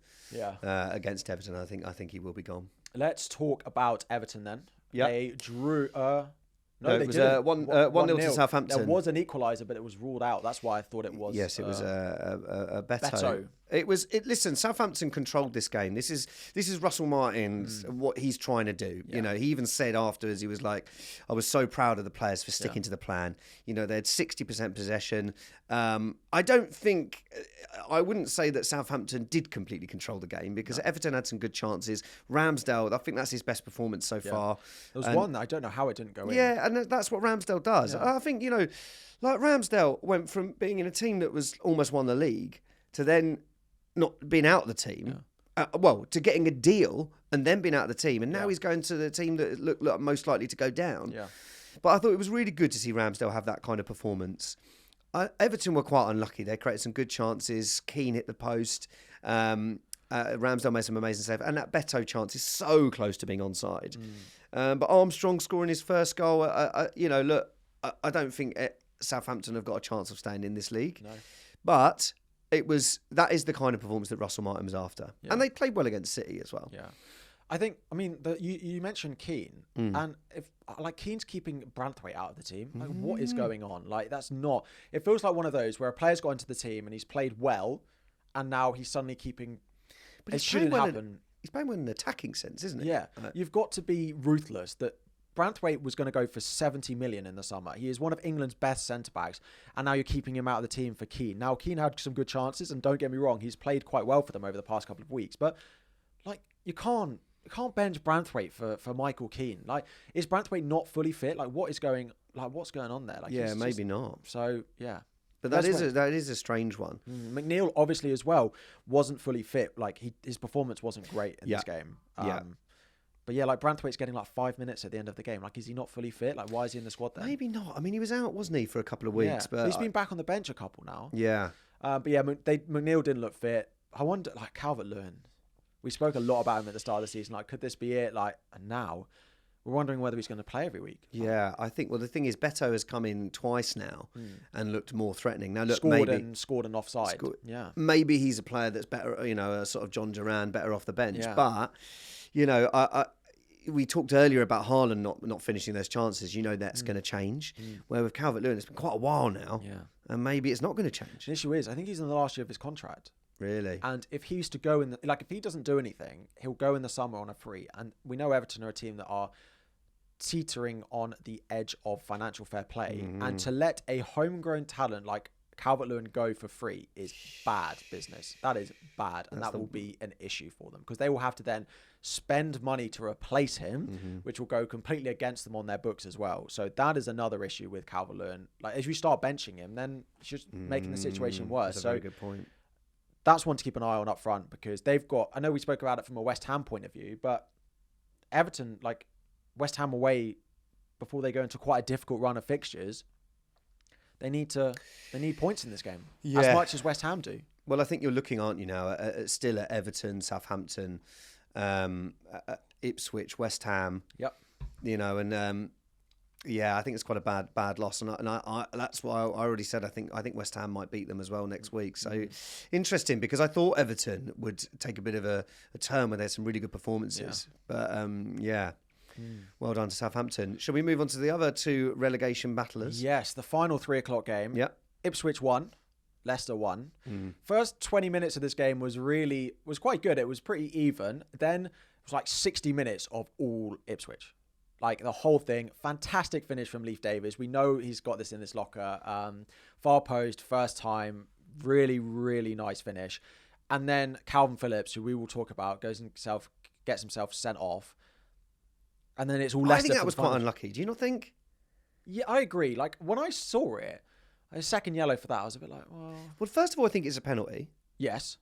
against Everton, I think he will be gone.
Let's talk about Everton then.
Yeah.
They drew...
it was 1-0 to Southampton.
There was an equaliser, but it was ruled out. That's why I thought it was...
Yes, it was a Beto. Listen, Southampton controlled this game. This is Russell Martin's what he's trying to do.
Yeah.
You know, he even said afterwards, he was like, "I was so proud of the players for sticking to the plan." You know, they had 60% possession. I wouldn't say that Southampton did completely control the game because Everton had some good chances. Ramsdale, I think that's his best performance so far.
There was one that I don't know how it didn't go in.
Yeah, and that's what Ramsdale does.
Yeah.
I think, you know, like Ramsdale went from being in a team that was almost won the league to then not being out of the team, to getting a deal and then being out of the team. And now he's going to the team that look most likely to go down.
Yeah.
But I thought it was really good to see Ramsdale have that kind of performance. Everton were quite unlucky. They created some good chances. Keane hit the post. Ramsdale made some amazing saves. And that Beto chance is so close to being onside. But Armstrong scoring his first goal, I don't think Southampton have got a chance of staying in this league.
No.
But that is the kind of performance that Russell Martin was after.
Yeah.
And they played well against City as well.
Yeah. You mentioned Keane, and if Keane's keeping Branthwaite out of the team, what is going on? Like, that's not. It feels like one of those where a player's got into the team and he's played well, and now he's suddenly keeping.
But
it shouldn't happen.
He's playing well in an attacking sense, isn't he?
Yeah, you've got to be ruthless. That Branthwaite was going to go for 70 million in the summer. He is one of England's best centre backs, and now you're keeping him out of the team for Keane. Now Keane had some good chances, and don't get me wrong, he's played quite well for them over the past couple of weeks. But you can't bench Branthwaite for Michael Keane. Like, is Branthwaite not fully fit? What's going on there?
Maybe not.
So yeah.
But that is a strange one.
McNeil obviously as well wasn't fully fit. His performance wasn't great in this game. But yeah, Branthwaite's getting 5 minutes at the end of the game. Is he not fully fit? Why is he in the squad then?
Maybe not. I mean, he was out, wasn't he, for a couple of weeks?
Yeah. But he's been back on the bench a couple now.
Yeah.
But yeah, McNeil didn't look fit. I wonder, Calvert-Lewin. We spoke a lot about him at the start of the season. Could this be it? And now we're wondering whether he's going to play every week.
Yeah, I think. Well, the thing is, Beto has come in twice now and looked more threatening. Now, look,
scored an offside. Yeah,
maybe he's a player that's better. a sort of John Duran, better off the bench.
Yeah.
But we talked earlier about Haaland not finishing those chances. That's going to change. Where with Calvert-Lewin, it's been quite a while now.
Yeah,
and maybe it's not going to change.
The issue is, I think he's in the last year of his contract.
Really?
And if he used to go in, if he doesn't do anything, he'll go in the summer on a free. And we know Everton are a team that are teetering on the edge of financial fair play. And to let a homegrown talent like Calvert-Lewin go for free is bad business. That is bad. And that will be an issue for them because they will have to then spend money to replace him, which will go completely against them on their books as well. So that is another issue with Calvert-Lewin. As you start benching him, then it's just making the situation worse.
That's a very good point.
That's one to keep an eye on up front because they've got, I know we spoke about it from a West Ham point of view, but Everton, West Ham away before they go into quite a difficult run of fixtures, they need points in this game as much as West Ham do.
Well, I think you're looking, aren't you now, still at Everton, Southampton, Ipswich, West Ham.
Yep.
I think it's quite a bad loss, and I that's why I already said I think West Ham might beat them as well next week. So interesting because I thought Everton would take a bit of a turn where there's some really good performances, but well done to Southampton. Shall we move on to the other two relegation battlers?
Yes, the final 3:00 game.
Yeah,
Ipswich won, Leicester won. First 20 minutes of this game was quite good. It was pretty even. Then it was 60 minutes of all Ipswich. The whole thing, fantastic finish from Leif Davis. We know he's got this in his locker. Far post, first time, really, really nice finish. And then Calvin Phillips, who we will talk about, gets himself sent off. And then it's all Leicester.
I think that was quite unlucky. Do you not think?
Yeah, I agree. When I saw it, a second yellow for that, I was a bit well...
Well, first of all, I think it's a penalty.
Yes.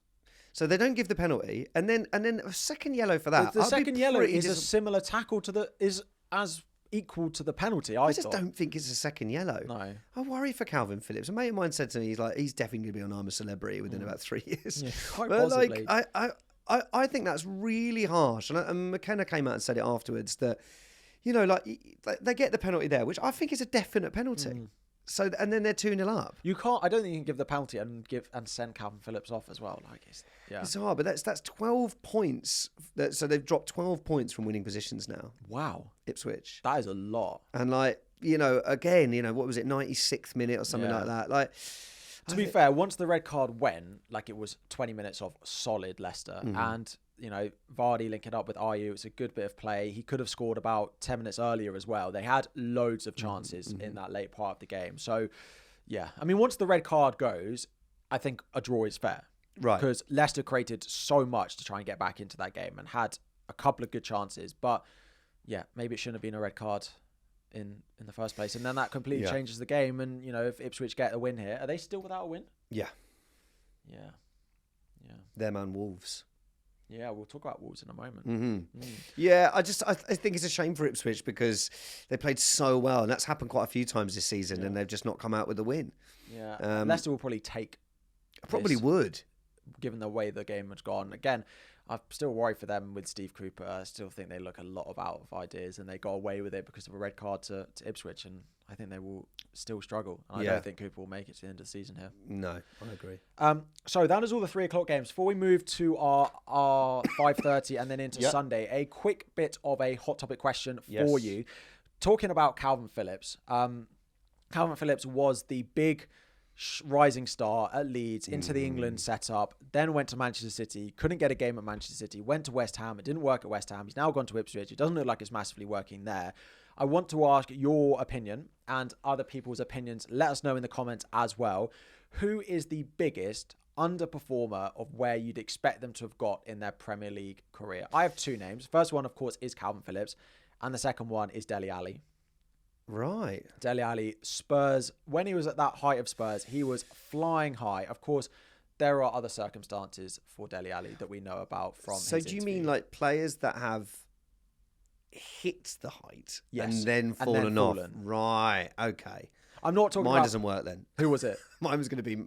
So they don't give the penalty, and then a second yellow for that.
The second yellow is a similar tackle is as equal to the penalty. I
just don't think it's a second yellow.
No,
I worry for Calvin Phillips. A mate of mine said to me, he's definitely going to be on I'm a Celebrity within about 3 years.
Yeah, quite possibly.
I think that's really harsh. And McKenna came out and said it afterwards that they get the penalty there, which I think is a definite penalty. So and then they're 2-0 up.
You can't. I don't think you can give the penalty and send Calvin Phillips off as well.
It's hard, but that's 12 points. So they've dropped 12 points from winning positions now.
Wow,
Ipswich.
That is a lot.
And again, what was it, 96th minute or something like that?
To be fair, once the red card went, like it was 20 minutes of solid Leicester. And, you know, Vardy linking up with Ayew, it's a good bit of play. He could have scored about 10 minutes earlier as well. They had loads of chances in that late part of the game. So, yeah. I mean, once the red card goes, I think a draw is fair.
Right.
Because Leicester created so much to try and get back into that game and had a couple of good chances. But, yeah, maybe it shouldn't have been a red card in the first place. And then that completely changes the game. And, you know, if Ipswich get a win here, are they still without a win?
Yeah.
Yeah.
Their man Wolves.
Yeah, we'll talk about Wolves in a moment.
Yeah, I think it's a shame for Ipswich because they played so well, and that's happened quite a few times this season, and they've just not come out with a win.
Yeah, Leicester will probably take.
Probably would,
given the way the game has gone. Again, I'm still worried for them with Steve Cooper. I still think they look a lot of out of ideas, and they got away with it because of a red card to Ipswich, and I think they will still struggle. I don't think Cooper will make it to the end of the season here.
No, I agree.
So that is all the 3 o'clock games. Before we move to our 5:30 and then into Sunday, a quick bit of a hot topic question for you. Talking about Calvin Phillips. Calvin Phillips was the big rising star at Leeds, into the England setup, then went to Manchester City, couldn't get a game at Manchester City, went to West Ham, it didn't work at West Ham, he's now gone to Ipswich, it doesn't look like it's massively working there. I want to ask your opinion and other people's opinions. Let us know in the comments as well. Who is the biggest underperformer of where you'd expect them to have got in their Premier League career? I have 2 names. First one, of course, is Calvin Phillips, and the second one is Dele Alli.
Right.
Dele Alli, Spurs, when he was at that height of Spurs, he was flying high. Of course, there are other circumstances for Dele Alli that we know about from his
So do you mean like players that have hit the height and then fallen off? Right, okay.
I'm not talking
Mine
about...
doesn't work then.
Who was it?
Mine was going to be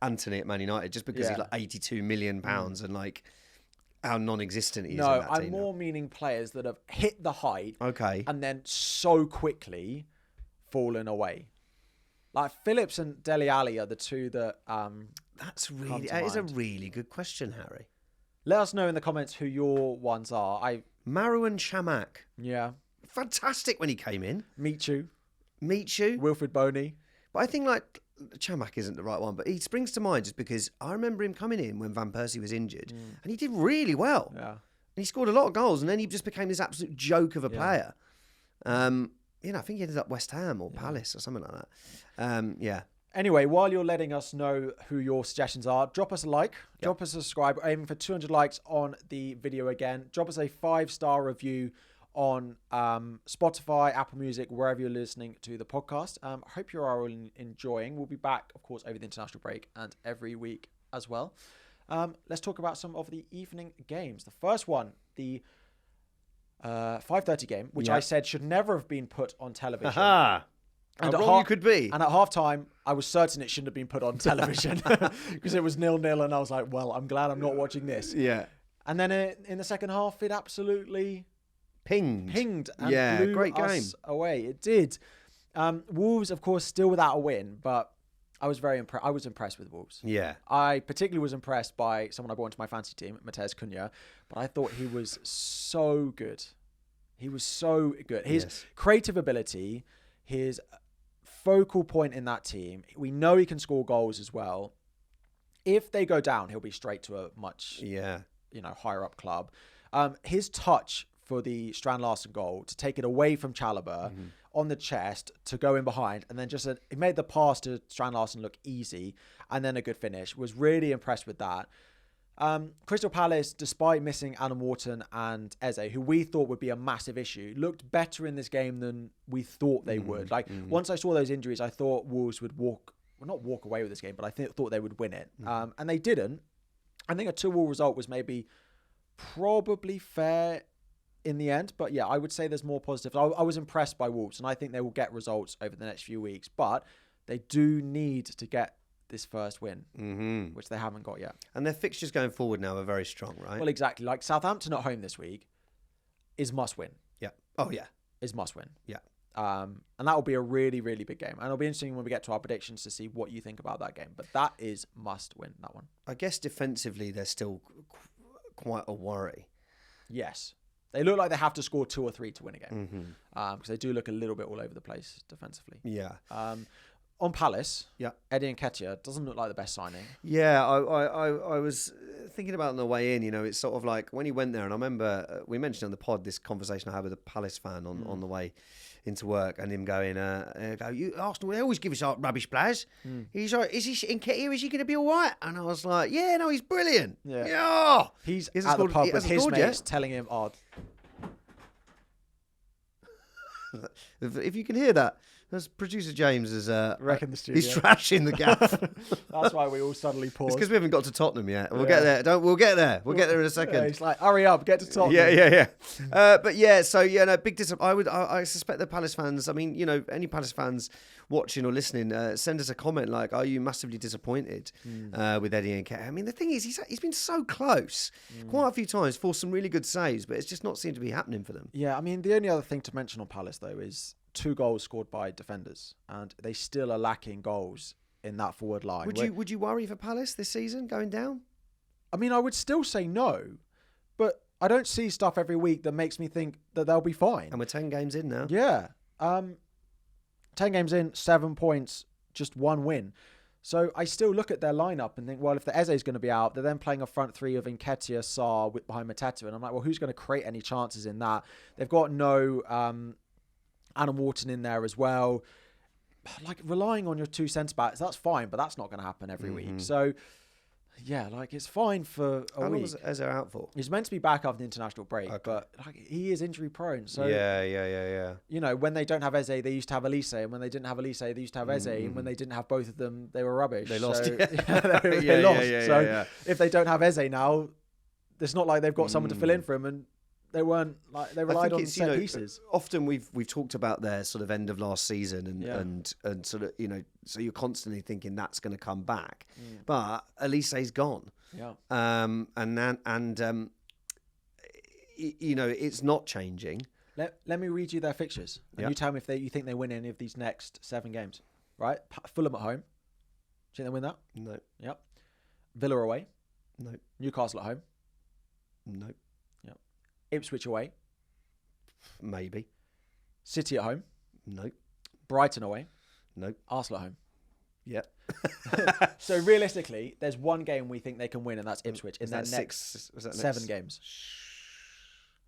Anthony at Man United, just because he's like £82 million and like how non-existent he is in that
I'm
team
more meaning players that have hit the height and then so quickly fallen away. Like Phillips and Dele Alli are the two that
that is a really good question, Harry.
Let us know in the comments who your ones are.
Marouane Chamakh.
Yeah.
Fantastic when he came in.
Michu.
Wilfred
Boney.
But I think like Chamakh isn't the right one, but he springs to mind just because I remember him coming in when Van Persie was injured and he did really well.
Yeah.
And he scored a lot of goals and then he just became this absolute joke of a player. You know, I think he ended up West Ham or Palace or something like that.
Anyway, while you're letting us know who your suggestions are, drop us a like, drop us a subscribe. We're aiming for 200 likes on the video again. Drop us a 5-star review on Spotify, Apple Music, wherever you're listening to the podcast. I hope you're all enjoying. We'll be back, of course, over the international break and every week as well. Let's talk about some of the evening games. The first one, the 5:30 game, which I said should never have been put on television.
Aha!
And
how wrong you could be.
And at half-time, I was certain it shouldn't have been put on television because it was 0-0, and I was like, well, I'm glad I'm not watching this.
Yeah.
And then in the second half, it absolutely...
Pinged
and blew
great game
us away. It did. Wolves, of course, still without a win, but I was very impressed. I was impressed with Wolves.
Yeah.
I particularly was impressed by someone I brought into my fantasy team, Matej Cunha, but I thought he was so good. He was so good. His creative ability, his focal point in that team. We know he can score goals as well. If they go down, he'll be straight to a much higher up club. His touch for the Strand Larsen goal, to take it away from Chalobah on the chest, to go in behind, and then just it made the pass to Strand Larsen look easy, and then a good finish. Was really impressed with that. Crystal Palace, despite missing Adam Wharton and Eze, who we thought would be a massive issue, looked better in this game than we thought they would. Once I saw those injuries, I thought Wolves would not walk away with this game, but I thought they would win it. And they didn't. I think a 2-2 result was probably fair in the end, but I would say there's more positives. I was impressed by Wolves, and I think they will get results over the next few weeks, but they do need to get this first win, which they haven't got yet. And
their fixtures going forward now are very strong, right?
Well, exactly. Like Southampton at home this week is must win.
Yeah. Oh, yeah.
Is must win.
Yeah.
And that will be a really, really big game. And it'll be interesting when we get to our predictions to see what you think about that game. But that is must win, that one.
I guess defensively, they're still quite a worry.
Yes. They look like they have to score 2 or 3 to win a game. Because they do look a little bit all over the place defensively.
Yeah.
on Palace,
Yeah.
Eddie Nketiah doesn't look like the best signing.
Yeah, I was thinking about it on the way in. It's sort of like when he went there, and I remember we mentioned on the pod this conversation I had with a Palace fan on the way into work, and him going, you Arsenal, they always give us rubbish players. He's like, is he Nketiah? Is he going to be all right? And I was like, yeah, no, he's brilliant. Yeah.
He's at the pub with his mates telling him,
if you can hear that, that's producer James is
wrecking the studio.
He's trashing the gaff.
That's why we all suddenly paused.
It's because we haven't got to Tottenham yet. We'll get there. We'll get there. We'll get there in a second.
Yeah, he's like, hurry up, get to Tottenham.
Yeah. But yeah, so yeah, no, big disappointment. I suspect the Palace fans. I mean, any Palace fans watching or listening, send us a comment like, are you massively disappointed with Eddie Nketiah? I mean, the thing is, he's been so close quite a few times for some really good saves, but it's just not seemed to be happening for them.
Yeah, I mean, the only other thing to mention on Palace though is 2 goals scored by defenders, and they still are lacking goals in that forward line.
Would you worry for Palace this season going down?
I mean, I would still say no, but I don't see stuff every week that makes me think that they'll be fine.
And we're 10 games in now.
Yeah. 10 games in, 7 points, just 1 win. So I still look at their lineup and think, well, if the Eze is going to be out, they're then playing a front 3 of Nketiah, Sarr behind Mateta, and I'm like, well, who's going to create any chances in that? They've got no Adam Wharton in there as well. Like, relying on your 2 centre-backs, that's fine, but that's not going to happen every week. So, yeah, like, it's fine for a week.
How long was Eze out for?
He's meant to be back after the international break, but like, he is injury-prone. So
Yeah.
When they don't have Eze, they used to have Elise, and when they didn't have Elise, they used to have Eze, and when they didn't have both of them, they were rubbish.
They lost.
So, they lost. If they don't have Eze now, it's not like they've got someone to fill in for him, and they weren't like they relied on set pieces.
Often we've talked about their sort of end of last season and sort of so you're constantly thinking that's going to come back, but Elise's gone.
Yeah.
It's not changing.
Let me read you their fixtures, and you tell me if you think they win any of these next 7 games. Right? Fulham at home. Do you think they win that?
No.
Yep. Villa away.
No.
Newcastle at home.
No.
Ipswich away.
Maybe.
City at home.
No.
Brighton away.
No.
Arsenal at home.
Yep.
So realistically, there's 1 game we think they can win, and that's Ipswich in their next 7 games.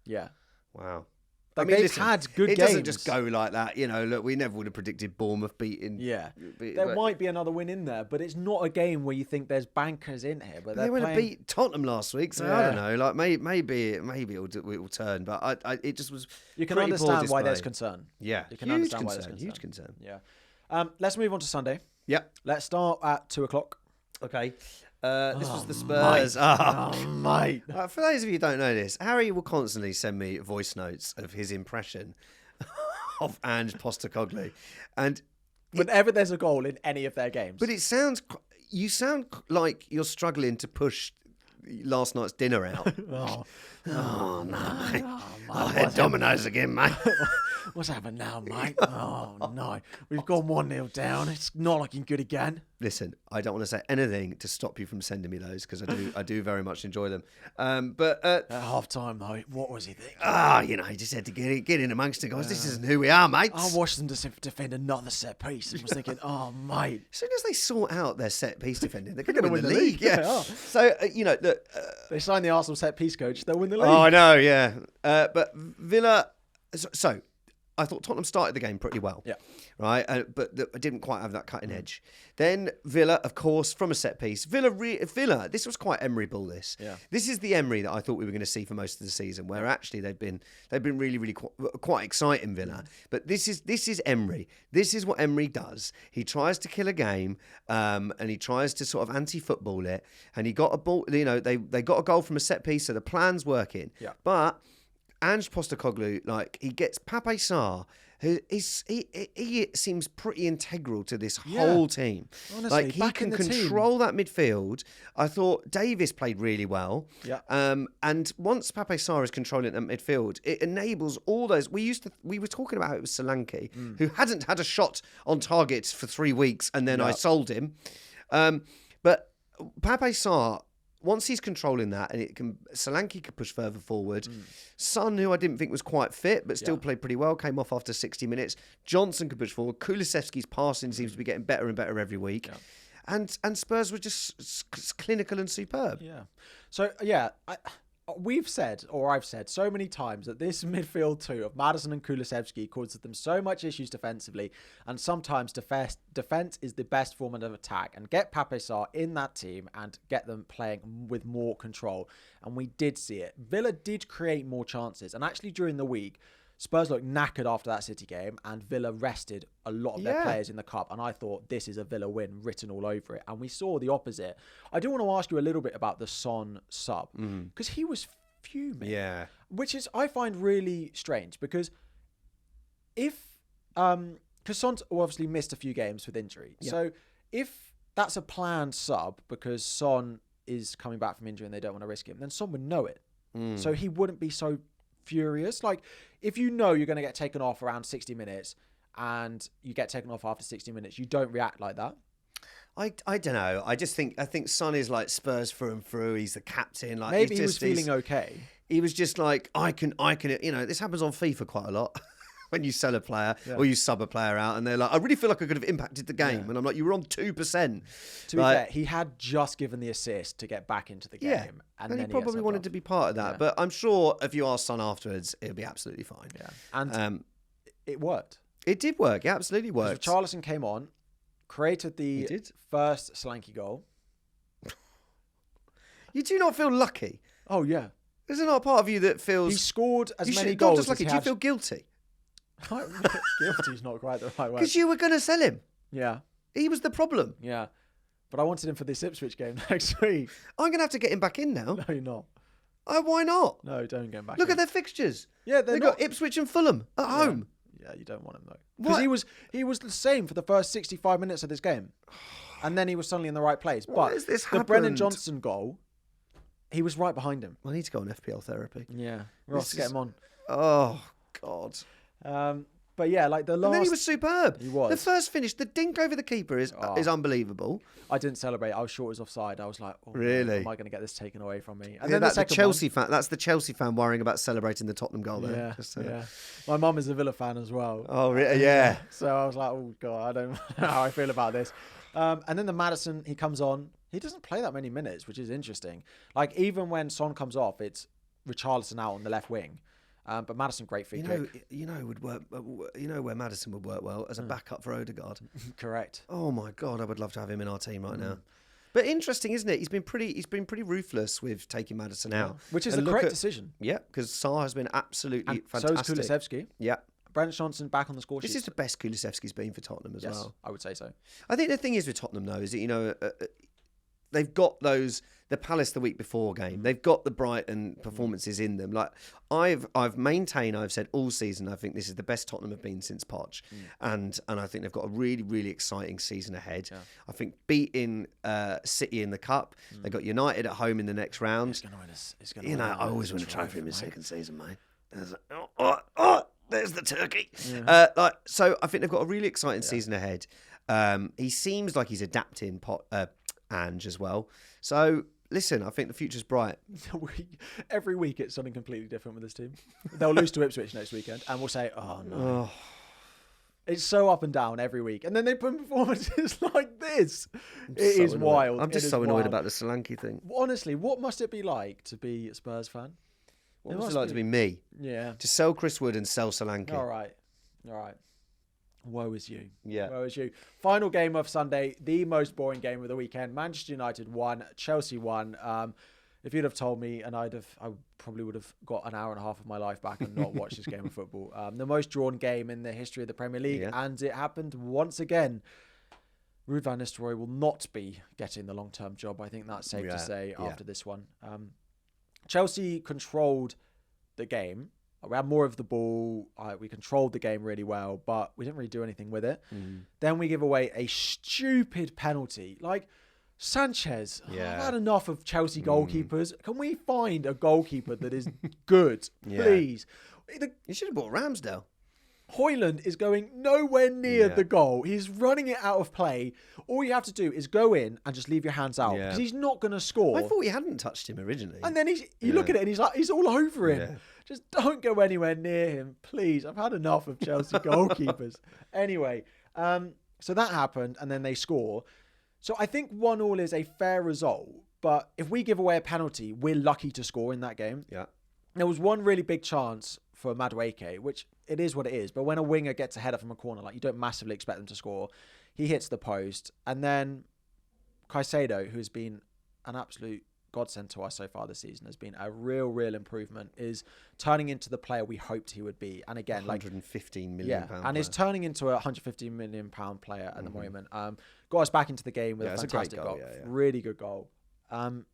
Yeah.
Wow.
Like, they've had good games.
It doesn't just go like that. Look, we never would have predicted Bournemouth beating.
Yeah. There might be another win in there, but it's not a game where you think there's bankers in here. But
they went to beat Tottenham last week, so I don't know. Like maybe it'll turn, but it just was.
You can understand why there's concern.
Yeah.
You can understand why there's concern.
Huge concern.
Yeah. Let's move on to Sunday.
Yep.
Let's start at 2:00.
Okay. This was the Spurs.
Mate.
For those of you who don't know this, Harry will constantly send me voice notes of his impression of Ange Postecoglou. And
whenever there's a goal in any of their games.
But you sound like you're struggling to push last night's dinner out.
No,
mate. I had Domino's again, mate.
What's happened now, mate? Oh, no. We've gone 1-0 down. It's not looking good again.
Listen, I don't want to say anything to stop you from sending me those, because I do very much enjoy them. But
at half-time, though, what was he thinking?
He just had to get in amongst the guys. This isn't who we are, mate.
I watched them defend another set piece and was thinking, oh, mate.
As soon as they sort out their set piece defending, they're going to win the league. Yeah. So,
they signed the Arsenal set piece coach, they'll win the league.
Oh, I know, yeah. But Villa... So, I thought Tottenham started the game pretty well.
Yeah.
Right? But I didn't quite have that cutting edge. Then Villa, of course, from a set piece. Villa, this was quite Emery ball, this.
Yeah.
This is the Emery that I thought we were going to see for most of the season, where actually they've been really, really quite exciting, Villa. But this is Emery. This is what Emery does. He tries to kill a game, and he tries to sort of anti-football it. And he got a ball, they got a goal from a set piece, so the plan's working.
Yeah.
But Ange Postecoglou, he gets Pape Sarr, who he seems pretty integral to this whole team.
Honestly,
he can control that midfield. I thought Davis played really well.
Yeah.
And once Pape Sarr is controlling that midfield, it enables all those. We were talking about it with Solanke, who hadn't had a shot on target for 3 weeks, and then I sold him. But Pape Sarr once he's controlling that, and Solanke could push further forward. Son, who I didn't think was quite fit, but still played pretty well, came off after 60 minutes. Johnson could push forward. Kulusevski's passing seems to be getting better and better every week. Yeah. And Spurs were just clinical and superb.
Yeah. So, yeah, I've said so many times that this midfield two of Maddison and Kulusevski causes them so much issues defensively, and sometimes defense is the best form of attack. And get Pape Sarr in that team and get them playing with more control. And we did see it. Villa did create more chances. And actually during the week, Spurs looked knackered after that City game, and Villa rested a lot of their players in the cup. And I thought, this is a Villa win written all over it. And we saw the opposite. I do want to ask you a little bit about the Son sub, because he was fuming. Yeah. Which is, I find really strange, because because Son obviously missed a few games with injury. Yeah. So if that's a planned sub because Son is coming back from injury and they don't want to risk him, then Son would know it. So he wouldn't be so furious. Like, if you know you're going to get taken off around 60 minutes and you get taken off after 60 minutes, you don't react like that.
I don't know. I think Son is like Spurs through and through. He's the captain. Like,
maybe he was feeling okay.
He was just like, I can. This happens on FIFA quite a lot. When you sell a player or you sub a player out, and they're like, I really feel like I could have impacted the game. Yeah. And I'm like, you were on 2%.
To be fair, he had just given the assist to get back into the game.
Yeah. And then he probably wanted to be part of that. Yeah. But I'm sure if you ask Son afterwards, it'll be absolutely fine.
Yeah. And it worked.
It did work. It absolutely worked.
Richarlison came on, created the first Solanke goal.
You do not feel lucky?
Oh, yeah.
Is there not a part of you that feels...
He scored as many goals
as lucky. Do you feel guilty?
Guilty is not quite the right word.
Because you were going to sell him.
Yeah.
He was the problem.
Yeah. But I wanted him for this Ipswich game next week.
I'm going to have to get him back in now.
No, you're not.
Why not?
No, don't get him back
Look
in.
at their fixtures.
Yeah,
they've got Ipswich and Fulham at home.
Yeah, you don't want him though. Because he was the same for the first 65 minutes of this game. And then he was suddenly in the right place. But the Brennan Johnson goal, he was right behind him.
I need to go on FPL therapy.
Yeah. Ross, get him on.
Oh, God.
But yeah, like the last...
And then he was superb.
He was.
The first finish, the dink over the keeper is unbelievable.
I didn't celebrate. I was sure it was offside. I was like, oh,
really?
am I going to get this taken away from me?
And then that's the Chelsea fan. That's the Chelsea fan worrying about celebrating the Tottenham goal there.
Yeah. My mum is a Villa fan as well.
Oh, really? Yeah.
So I was like, oh, God, I don't know how I feel about this. And then the Maddison, he comes on. He doesn't play that many minutes, which is interesting. Like, even when Son comes off, it's Richarlison out on the left wing. But Maddison, great free kick.
Would work. Where Maddison would work well as a backup for Odegaard.
Correct.
Oh my God, I would love to have him in our team right now. But interesting, isn't it? He's been pretty ruthless with taking Maddison out,
which is the correct decision.
Yeah, because Sarr has been absolutely fantastic.
So is Kulusevski.
Yeah.
Brennan Johnson back on the score sheet.
This is the best Kulusevski's been for Tottenham as well.
I would say so.
I think the thing is with Tottenham though is that they've got the Palace the week before game. They've got the Brighton performances in them. Like I've said all season, I think this is the best Tottenham have been since Poch. And I think they've got a really, really exciting season ahead. Yeah. I think beating City in the Cup, they've got United at home in the next round.
It's going to win
I always win a trophy in my second season, mate. There's the turkey. Yeah. So I think they've got a really exciting season ahead. He seems like he's adapting Ange as well. So listen, I think the future's bright.
Every week it's something completely different with this team. They'll lose to Ipswich next weekend and we'll say, oh no. Oh. It's so up and down every week. And then they put performances like this. It is wild.
I'm just so annoyed about the Solanke thing.
Honestly, what must it be like to be a Spurs fan?
What must it like to be me?
Yeah.
To sell Chris Wood and sell Solanke.
All right. Woe is you.
Yeah.
Woe is you. Final game of Sunday, the most boring game of the weekend. Manchester United won, Chelsea won. If you'd have told me, and I probably would have got an hour and a half of my life back and not watched this game of football. The most drawn game in the history of the Premier League, and it happened once again. Ruud van Nistelrooy will not be getting the long-term job. I think that's safe to say after this one. Chelsea controlled the game. We had more of the ball. We controlled the game really well, but we didn't really do anything with it. Then we give away a stupid penalty. Like, Sanchez, I've had enough of Chelsea goalkeepers. Can we find a goalkeeper that is good, please?
You should have bought Ramsdale.
Højlund is going nowhere near the goal. He's running it out of play. All you have to do is go in and just leave your hands out because he's not going to score.
I thought he hadn't touched him originally.
And then you look at it and he's all over him.
Yeah.
Just don't go anywhere near him, please. I've had enough of Chelsea goalkeepers. Anyway, so that happened and then they score. So I think 1-1 is a fair result. But if we give away a penalty, we're lucky to score in that game.
Yeah.
There was one really big chance for Madueke, which it is what it is. But when a winger gets a header from a corner, like you don't massively expect them to score, he hits the post. And then Caicedo, who's been an absolute godsend to us so far this season, has been a real improvement, is turning into the player we hoped he would be. And again,
115 million pound
and is turning into a 115 million pound player at the moment. Got us back into the game with a fantastic goal. Really good goal.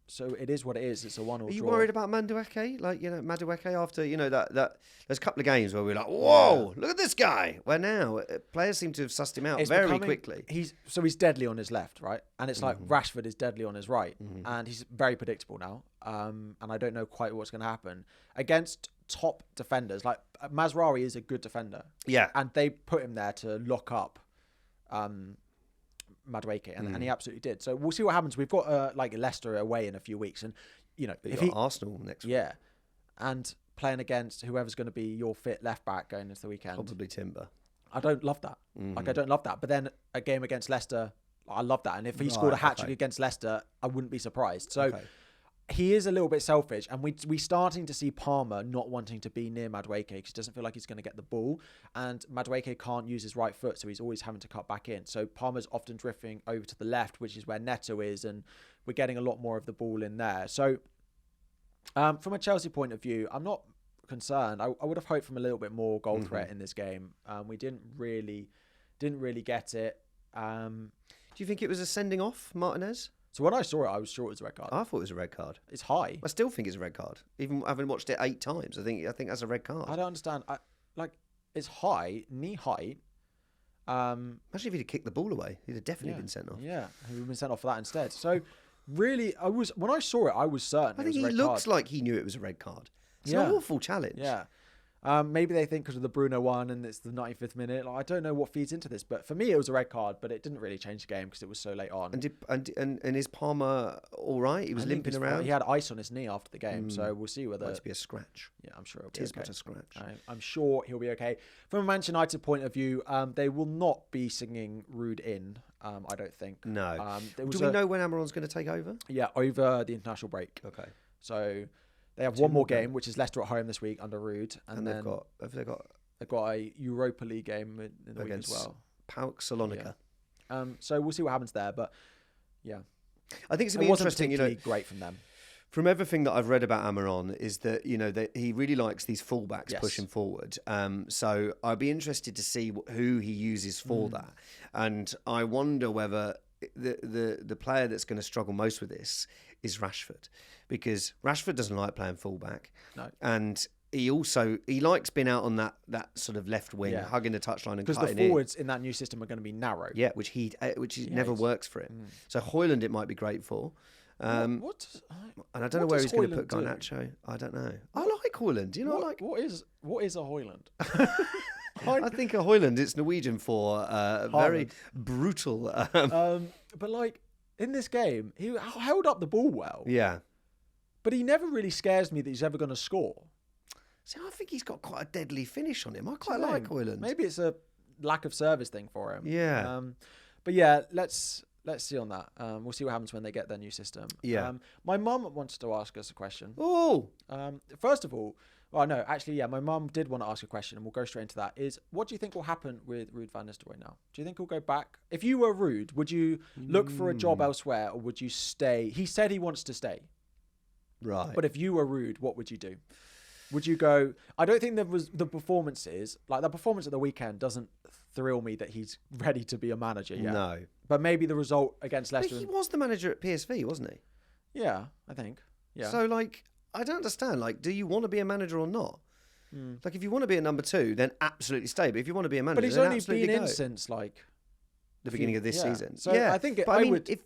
So it is what it is. It's a 1-1 draw.
Are you worried about Madueke? Like, Madueke after, that there's a couple of games where we're like, whoa, look at this guy. Where now players seem to have sussed him out very quickly.
He's deadly on his left, right? And it's like Rashford is deadly on his right. And he's very predictable now. And I don't know quite what's going to happen against top defenders. Like Mazraoui is a good defender.
Yeah.
And they put him there to lock up Madueke, and he absolutely did. So we'll see what happens. We've got Leicester away in a few weeks, and
if he Arsenal next week,
and playing against whoever's going to be your fit left back going into the weekend,
probably Timber.
I don't love that. I don't love that. But then a game against Leicester, I love that. And if he scored a hat trick against Leicester, I wouldn't be surprised. So. He is a little bit selfish, and we're starting to see Palmer not wanting to be near Madueke because he doesn't feel like he's going to get the ball, and Madueke can't use his right foot, so he's always having to cut back in. So Palmer's often drifting over to the left, which is where Neto is, and we're getting a lot more of the ball in there. So from a Chelsea point of view, I'm not concerned. I would have hoped from a little bit more goal threat in this game. We didn't really get it.
Do you think it was a sending off, Martinez?
So when I saw it, I was sure it was a red card.
I thought it was a red card.
It's high.
I still think it's a red card. Even having watched it 8 times, I think that's a red card.
I don't understand. It's high, knee height.
Imagine if he'd have kicked the ball away, he'd have definitely been sent off.
Yeah, he would have been sent off for that instead. So really, when I saw it, I was certain.
I think he looks like he knew it was a red card. It's an awful challenge.
Yeah. Maybe they think because of the Bruno one and it's the 95th minute. I don't know what feeds into this, but for me it was a red card. But it didn't really change the game because it was so late on.
And is Palmer all right? He was limping around.
He had ice on his knee after the game, so we'll see whether
might be a scratch.
Yeah, I'm sure it'll be
Tis
okay.
but a scratch.
I'm sure he'll be okay. From a Manchester United point of view, they will not be singing Rude in. I don't think.
No. Do we know when Amaron's going to take over?
Yeah, over the international break.
Okay.
So. They have one more game, which is Leicester at home this week under Rude,
and
then
they've
got a Europa League game in the week as well.
PAOK Salonika.
Yeah. So we'll see what happens there, but yeah,
I think it's going to be interesting.
Great from them.
From everything that I've read about Amaron is that that he really likes these fullbacks pushing forward. So I'd be interested to see who he uses for that, and I wonder whether the player that's going to struggle most with this is Rashford, because Rashford doesn't like playing fullback, and he likes being out on that sort of left wing, hugging the touchline and cutting in.
Because the forwards in that new system are going to be narrow.
Yeah, which never works for him. So Højlund it might be great for. And I don't know where he's going to put Garnacho. I don't know. I like Højlund.
What is a Højlund?
I think a Højlund, it's Norwegian for very brutal.
But in this game, he held up the ball well.
Yeah.
But he never really scares me that he's ever going to score.
See, I think he's got quite a deadly finish on him. I quite like Højlund.
Maybe it's a lack of service thing for him.
Yeah.
But yeah, let's see on that. We'll see what happens when they get their new system.
Yeah.
My mum wanted to ask us a question.
Oh.
First of all, well, no, actually, yeah, my mum did want to ask a question, and we'll go straight into that. What do you think will happen with Ruud van Nistelrooy now? Do you think he'll go back? If you were Ruud, would you look for a job elsewhere, or would you stay? He said he wants to stay.
Right.
But if you were Ruud, what would you do? Would you go... I don't think there was the performances... the performance at the weekend doesn't thrill me that he's ready to be a manager yet.
No.
But maybe the result against Leicester...
But he was the manager at PSV, wasn't he?
Yeah, I think. Yeah.
So, I don't understand. Do you want to be a manager or not? If you want to be a number 2, then absolutely stay. But if you want to be a manager,
but he's
then
only
absolutely
been
go.
in since
the beginning of this season.
So I think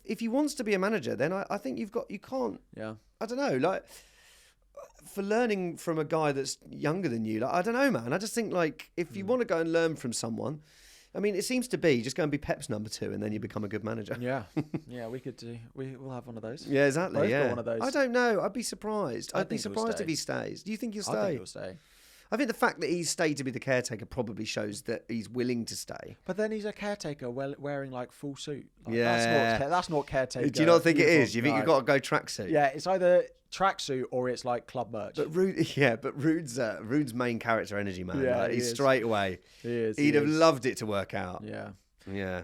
if he wants to be a manager, then I think you can't.
Yeah.
I don't know. for learning from a guy that's younger than you, like, I don't know, man. I just think, like, if you want to go and learn from someone, I mean, it seems to be just go and be Pep's number 2, and then you become a good manager.
Yeah, we could do. We'll have one of those.
Yeah, exactly.
Both
yeah,
got one of those.
I don't know. I'd be surprised. I'd be
think he'll
surprised
stay.
if he stays. Do you think he'll stay?
I think he'll stay.
I think the fact that he's stayed to be the caretaker probably shows that he's willing to stay.
But then he's a caretaker wearing like full suit. Like,
Yeah.
That's not caretaker.
Do you not think it
uniform.
is? You think
No.
you've got to go tracksuit?
Yeah, it's either tracksuit or it's like club merch.
But Rude's main character energy, man.
Yeah,
Like,
he
he's
is.
straight away. He'd have loved it to work out.
Yeah.
Yeah.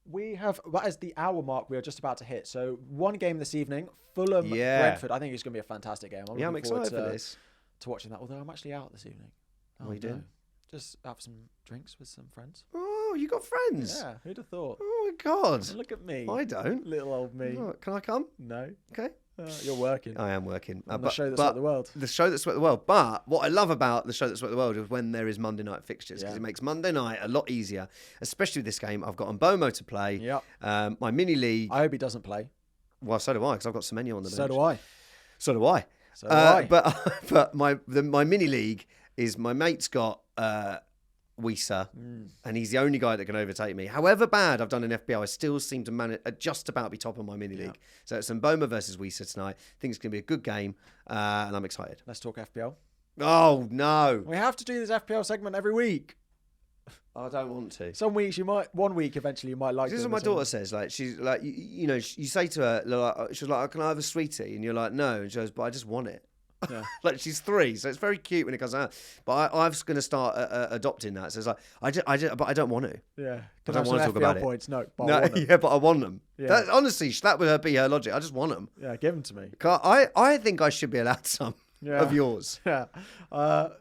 We have, that is the hour mark we are just about to hit. So one game this evening, Fulham,
Yeah.
Brentford. I think it's going to be a fantastic game.
I'm
looking
excited
forward
for this.
to watching that. Although I'm actually out this evening.
What are you doing?
Just have some drinks with some friends.
Oh, you got friends?
Yeah, who'd have thought?
Oh my God.
Look at me.
I don't.
Little old me.
Oh, can I come?
No.
Okay.
You're working.
I am working.
On the show that swept the world.
The show that swept the world. But what I love about the show that swept the world is when there is Monday night fixtures, because it makes Monday night a lot easier, especially with this game. I've got Mbomo to play.
Yep.
My mini league.
I hope he doesn't play.
Well, so do I, because I've got Semenyo on the bench.
So do I.
So do I.
So do I.
But my mini league is my mate's got Wisa, and he's the only guy that can overtake me. However bad I've done in FPL, I still seem to manage just about be top of my mini league. So it's Mboma versus Wisa tonight. I think it's going to be a good game, and I'm excited.
Let's talk FPL.
Oh no,
We have to do this FPL segment every week.
I don't want to.
Some weeks one week eventually you might like.
This is what my daughter says. Like, she's like, you know, you say to her, like, she's like, "Can I have a sweetie?" And you're like, "No," and she goes, "But I just want it."
Yeah.
Like, she's 3, so it's very cute when it comes out. But I'm going to start adopting that. So it's like, but I don't want to.
Yeah.
I don't want to talk about it.
Points? No, but I
No,
want them.
yeah, but I want them.
Yeah.
Honestly, that would be her logic. I just want them.
Yeah, give them to me.
I think I should be allowed some
Yeah.
of yours.
Yeah. I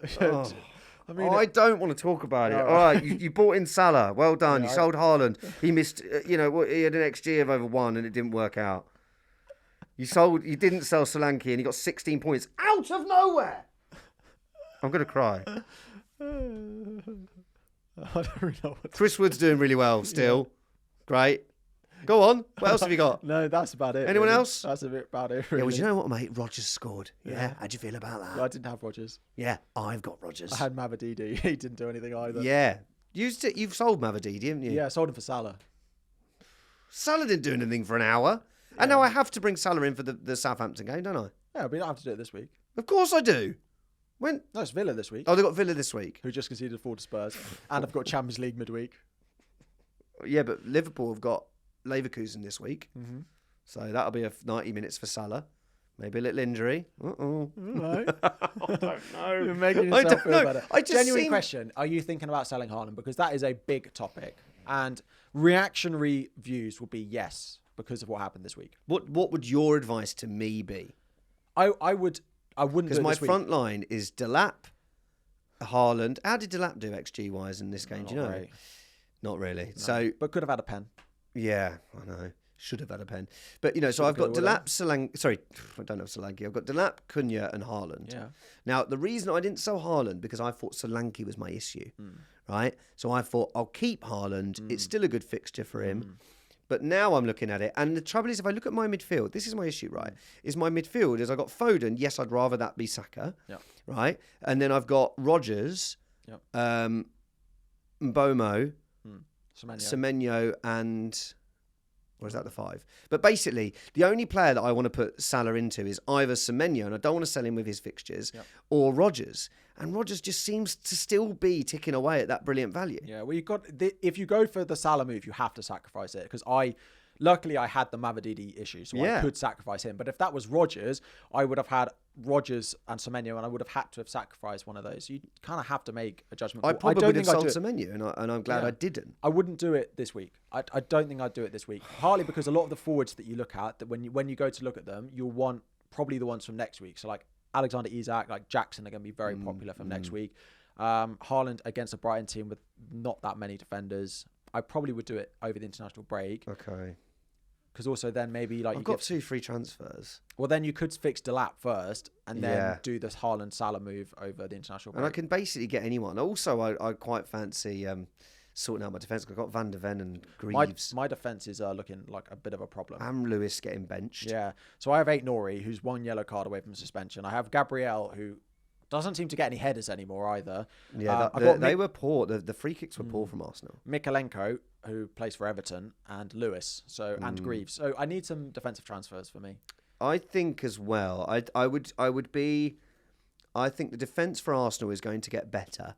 mean,
I don't want to talk about it.
No.
All right, you bought in Salah. Well done.
Yeah,
You sold Haaland. He missed. He had an XG of over 1, and it didn't work out. You didn't sell Solanke, and he got 16 points out of nowhere. I'm gonna cry.
I don't really know what.
Chris Wood's doing really well still. Great. Go on. What else have you got?
No, that's about it.
Anyone
really.
else?
That's a bit about it.
Yeah,
Really.
well, do you know what, mate? Rogers scored. Yeah. How'd you feel about that?
I didn't have Rodgers.
Yeah, I've got Rogers.
I had Mavadidi. He didn't do anything either.
Yeah. You've sold Mavadidi, haven't you?
Yeah, I sold him for Salah.
Salah didn't do anything for an hour. And now I have to bring Salah in for the Southampton game, don't I?
Yeah, we don't have to do it this week.
Of course I do. When?
No, it's Villa this week.
Oh, they got Villa this week.
Who just conceded 4 to Spurs. And I've got Champions League midweek.
Yeah, but Liverpool have got Leverkusen this week.
Mm-hmm.
So that'll be 90 minutes for Salah. Maybe a little injury. Uh-oh.
Right.
I don't know.
You're making yourself feel better. Genuine
seen...
question. Are you thinking about selling Haaland? Because that is a big topic. And reactionary views will be yes, because of what happened this week.
What would your advice to me be?
I wouldn't do
Because
it
my
this week.
front line is Delap, Haaland. How did Delap do XG-wise in this game? Do you know?
Great.
Not really.
No.
So,
But could have had a pen.
yeah, I know. Should have had a pen. But, so I've got Delap, Solanke. Sorry, I don't have Solanke. I've got Delap, Cunha and Haaland.
Yeah.
Now, the reason I didn't sell Haaland, because I thought Solanke was my issue, right? So I thought, I'll keep Haaland. It's still a good fixture for him. But now I'm looking at it, and the trouble is, if I look at my midfield, this is my issue, right? Is my midfield is I got Foden. Yes, I'd rather that be Saka, right? And then I've got Rodgers, Mbomo, Semenyo, and or is that the 5? But basically, the only player that I want to put Salah into is either Semenyo, and I don't want to sell him with his fixtures, or Rodgers. And Rodgers just seems to still be ticking away at that brilliant value.
Yeah, well, if you go for the Salah move, you have to sacrifice it. Because luckily, I had the Mavadidi issue, so I could sacrifice him. But if that was Rodgers, I would have had Rodgers and Semenyo, and I would have had to have sacrificed one of those. So you kind of have to make a judgment call.
I probably would have sold Semenyo, and I'm glad I didn't.
I wouldn't do it this week. I don't think I'd do it this week. Partly because a lot of the forwards that you look at, that when you go to look at them, you'll want probably the ones from next week. So like Alexander Isak, like Jackson are going to be very popular from next week. Haaland against a Brighton team with not that many defenders. I probably would do it over the international break.
Okay.
Because also then maybe like
I've got 2 free transfers.
Well, then you could fix Delap first and then do this Haaland Salah move over the international break.
And I can basically get anyone. Also, I quite fancy sorting out my defence. I've got Van der Ven and Greaves.
My defence is looking like a bit of a problem.
And Lewis getting benched.
Yeah. So I have Nori, who's one yellow card away from suspension. I have Gabriel, who doesn't seem to get any headers anymore either.
Yeah, they were poor. The free kicks were poor from Arsenal.
Mikalenko, who plays for Everton, and Lewis, and Greaves. So I need some defensive transfers for me.
I think as well. I would be. I think the defence for Arsenal is going to get better.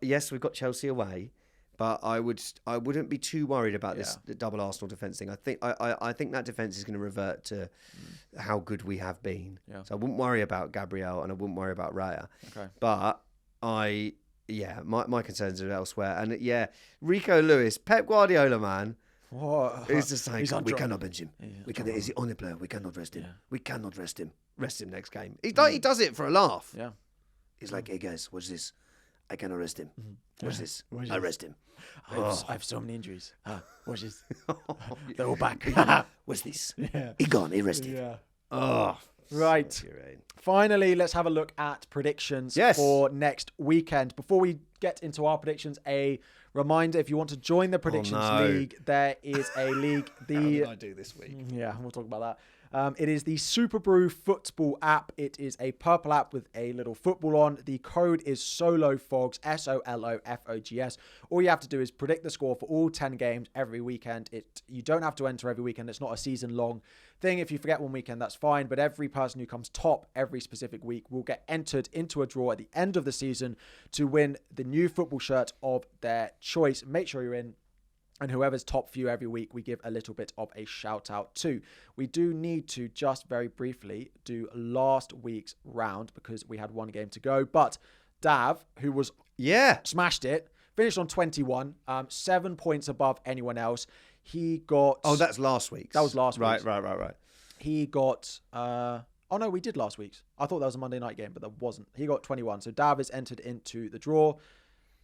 Yes, we've got Chelsea away, but I wouldn't be too worried about this double Arsenal defence thing. I think that defence is going to revert to how good we have been. Yeah. So I wouldn't worry about Gabriel and I wouldn't worry about Raya. Okay. But my concerns are elsewhere. And Rico Lewis, Pep Guardiola, man.
What?
It's just like, we cannot bench him. Is he on the player? We cannot rest him. We cannot rest him. Rest him next game. He does it for a laugh. Yeah. He's like, hey guys, watch this. I cannot rest him. Watch this. I rest him.
I have so many injuries. Watch this. They're all back.
What's this? Yeah. He gone. He rested. Yeah. Oh.
Right. So finally, let's have a look at predictions for next weekend. Before we get into our predictions, a reminder, if you want to join the Predictions League, there is a league.
How did I do this week?
Yeah, we'll talk about that. It is the Super Brew Football app. It is a purple app with a little football on. The code is SOLOFOGS, SOLOFOGS. All you have to do is predict the score for all 10 games every weekend. You don't have to enter every weekend. It's not a season-long thing. If you forget one weekend, that's fine. But every person who comes top every specific week will get entered into a draw at the end of the season to win the new football shirt of their choice. Make sure you're in. And whoever's top few every week, we give a little bit of a shout out to. We do need to just very briefly do last week's round because we had one game to go. But Dav, who was smashed it, finished on 21, 7 points above anyone else. He got...
Oh, that's last week's.
That was last week's.
Right.
He got... oh, no, we did last week's. I thought that was a Monday night game, but that wasn't. He got 21. So Dav is entered into the draw.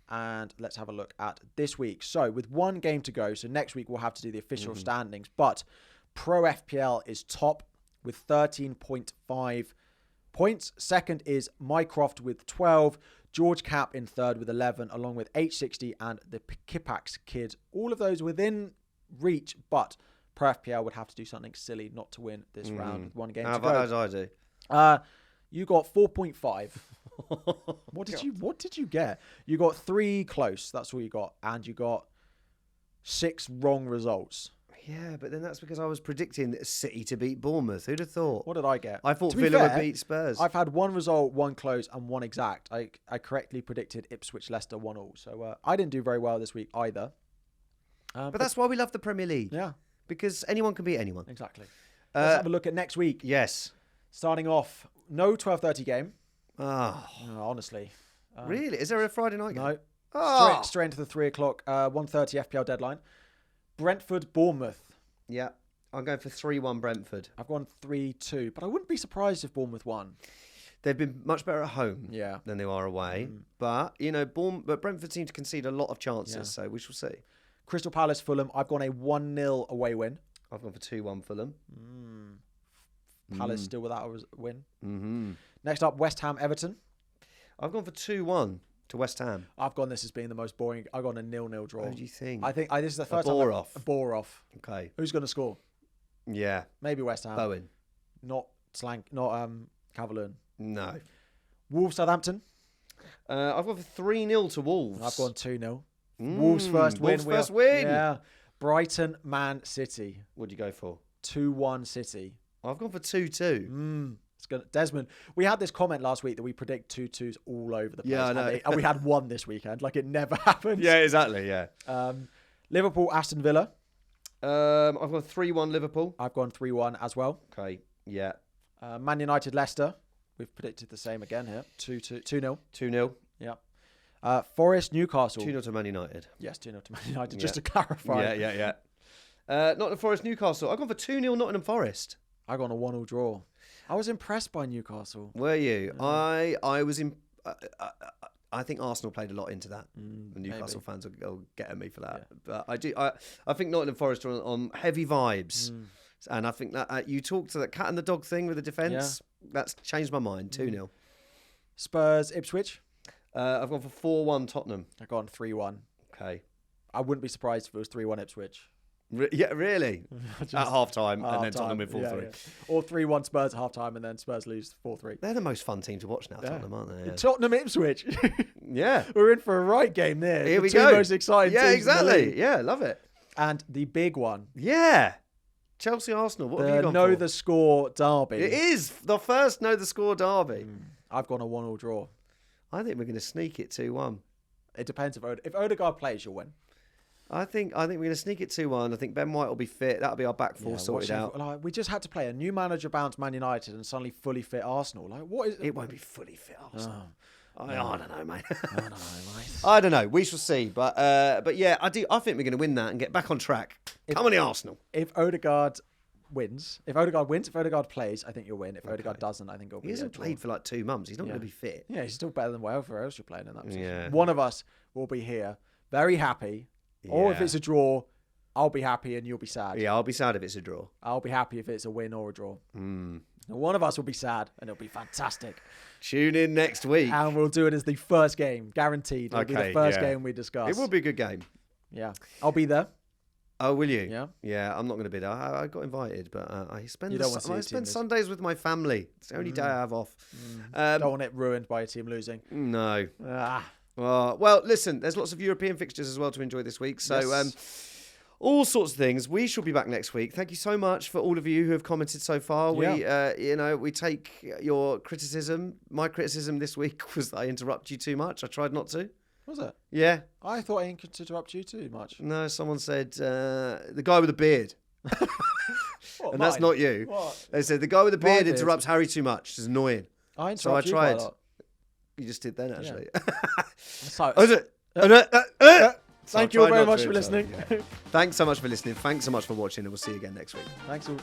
And let's have a look at this week. So with one game to go, so next week we'll have to do the official standings. But Pro FPL is top with 13.5 points. Second is Mycroft with 12. George Cap in third with 11, along with H60 and the Kipax Kid. All of those within reach, but Pro FPL would have to do something silly not to win this round with one game to go.
How did I do?
You got 4.5. What did you get? You got 3 close. That's all you got. And you got 6 wrong results.
Yeah, but then that's because I was predicting City to beat Bournemouth. Who'd have thought?
What did I get?
I thought Villa would beat Spurs.
I've had 1 result, 1 close, and 1 exact. I correctly predicted Ipswich, Leicester 1-1. So I didn't do very well this week either.
But that's why we love the Premier League.
Yeah.
Because anyone can beat anyone.
Exactly. Let's have a look at next week.
Yes.
Starting off, no 12:30 game.
Oh.
No, honestly.
Really? Is there a Friday night game?
No. Oh. Straight into the 3 o'clock, 1:30 FPL deadline. Brentford, Bournemouth.
Yeah. I'm going for 3-1 Brentford.
I've gone 3-2, but I wouldn't be surprised if Bournemouth won.
They've been much better at home than they are away. But, but Brentford seem to concede a lot of chances, so we shall see.
Crystal Palace, Fulham. I've gone a 1-0 away win.
I've gone for 2-1 Fulham.
Palace still without a win.
Mm-hmm.
Next up, West Ham, Everton.
I've gone for 2-1 to West Ham.
I've gone this as being the most boring. I've gone a 0-0 draw.
What do you think?
I think this is the first time. A bore off.
Okay.
Who's going to score?
Yeah.
Maybe West Ham.
Bowen.
Not Cavalier.
No.
Wolves, Southampton.
I've gone for 3-0 to Wolves.
I've gone 2-0. Wolves first win.
Wolves first win.
Yeah. Brighton, Man City.
What do you go for?
2-1 City.
I've gone for 2-2.
It's good. Desmond, we had this comment last week that we predict 2-2s all over the place.
Yeah, I know.
And we had 1 this weekend. Like, it never happens.
Yeah, exactly, yeah.
Liverpool, Aston Villa.
I've gone 3-1 Liverpool.
I've gone 3-1 as well.
Okay, yeah.
Man United, Leicester. We've predicted the same again here. 2-0.
2-0.
Yeah. Forest, Newcastle.
2-0 to Man United.
Yes, 2-0 to Man United, just to clarify.
Yeah. Nottingham Forest, Newcastle. I've gone for 2-0 Nottingham Forest.
I got a 1-1 draw. I was impressed by Newcastle.
Were you? Yeah. I was in. I think Arsenal played a lot into that. The Newcastle fans will get at me for that. Yeah. But I do. I think Nottingham Forest are on heavy vibes. And I think that you talked to that cat and the dog thing with the defence. Yeah. That's changed my mind. 2-0.
Spurs, Ipswich.
I've gone for 4-1 Tottenham.
I've gone 3-1.
Okay.
I wouldn't be surprised if it was 3-1 Ipswich.
Yeah, really?
Just
At half-time, and then
half-time,
Tottenham win 4-3.
yeah. Or 3-1 Spurs at half-time, and then Spurs lose 4-3.
They're the most fun team to watch now, Tottenham, aren't they? Yeah.
Tottenham Ipswich.
Yeah.
We're in for a right game there.
Here we
two
go.
Most exciting
Yeah,
teams in the
exactly.
league.
Yeah, love it.
And the big one.
Yeah. Chelsea Arsenal. What have you
The
gone
Know
for?
the Score derby.
It is the first Know the Score derby.
I've gone a 1-1 draw.
I think we're going to sneak it 2-1.
It depends if Odegaard plays, you'll win.
I think we're going to sneak it 2-1. I think Ben White will be fit. That'll be our back four sorted out.
Like, we just had to play a new manager bounce Man United and suddenly fully fit Arsenal. Like, what is
It won't be fully fit Arsenal. I don't know, mate.
I don't know, mate.
I don't know. We shall see. But yeah, I think we're going to win that and get back on track. Come on, the Arsenal.
If Odegaard wins, if Odegaard plays, I think you'll win. If Odegaard doesn't, I think it'll be
He hasn't
a draw.
played for like 2 months. He's not going to be fit.
Yeah, he's still better than whatever else you're playing in that position.
Yeah.
One of us will be here, very happy. Or if
Yeah.
it's a draw, I'll be happy and you'll be sad.
Yeah, I'll be sad if it's a draw.
I'll be happy if it's a win or a draw.
Mm.
One of us will be sad and it'll be fantastic.
Tune in next week.
And we'll do it as the first game, guaranteed. It'll be the first game we discuss.
It will be a good game.
Yeah. I'll be there.
Oh, will you?
Yeah.
Yeah, I'm not going to be there. I got invited, but I spend
You don't want to see your team
spend
lose.
Sundays with my family. It's the only day I have off.
Don't want it ruined by a team losing.
No.
Ah.
Well, listen, there's lots of European fixtures as well to enjoy this week. So,
Yes.
all sorts of things. We shall be back next week. Thank you so much for all of you who have commented so far. We take your criticism. My criticism this week was that I interrupt you too much. I tried not to.
Was it?
Yeah.
I thought I didn't interrupt you too much.
No, someone said the guy with the beard.
What,
And that's
mine?
not you.
What?
They said the guy with the
My
beard
beard.
interrupts Harry too much. It's annoying.
I
So I
interrupt you quite a
tried.
lot.
You just did then, actually.
So,
Oh, is it? So
thank
I'll
you all
try
very
not
much
to
for listening.
Thanks so much for listening. Thanks so much for watching, and we'll see you again next week.
Thanks all.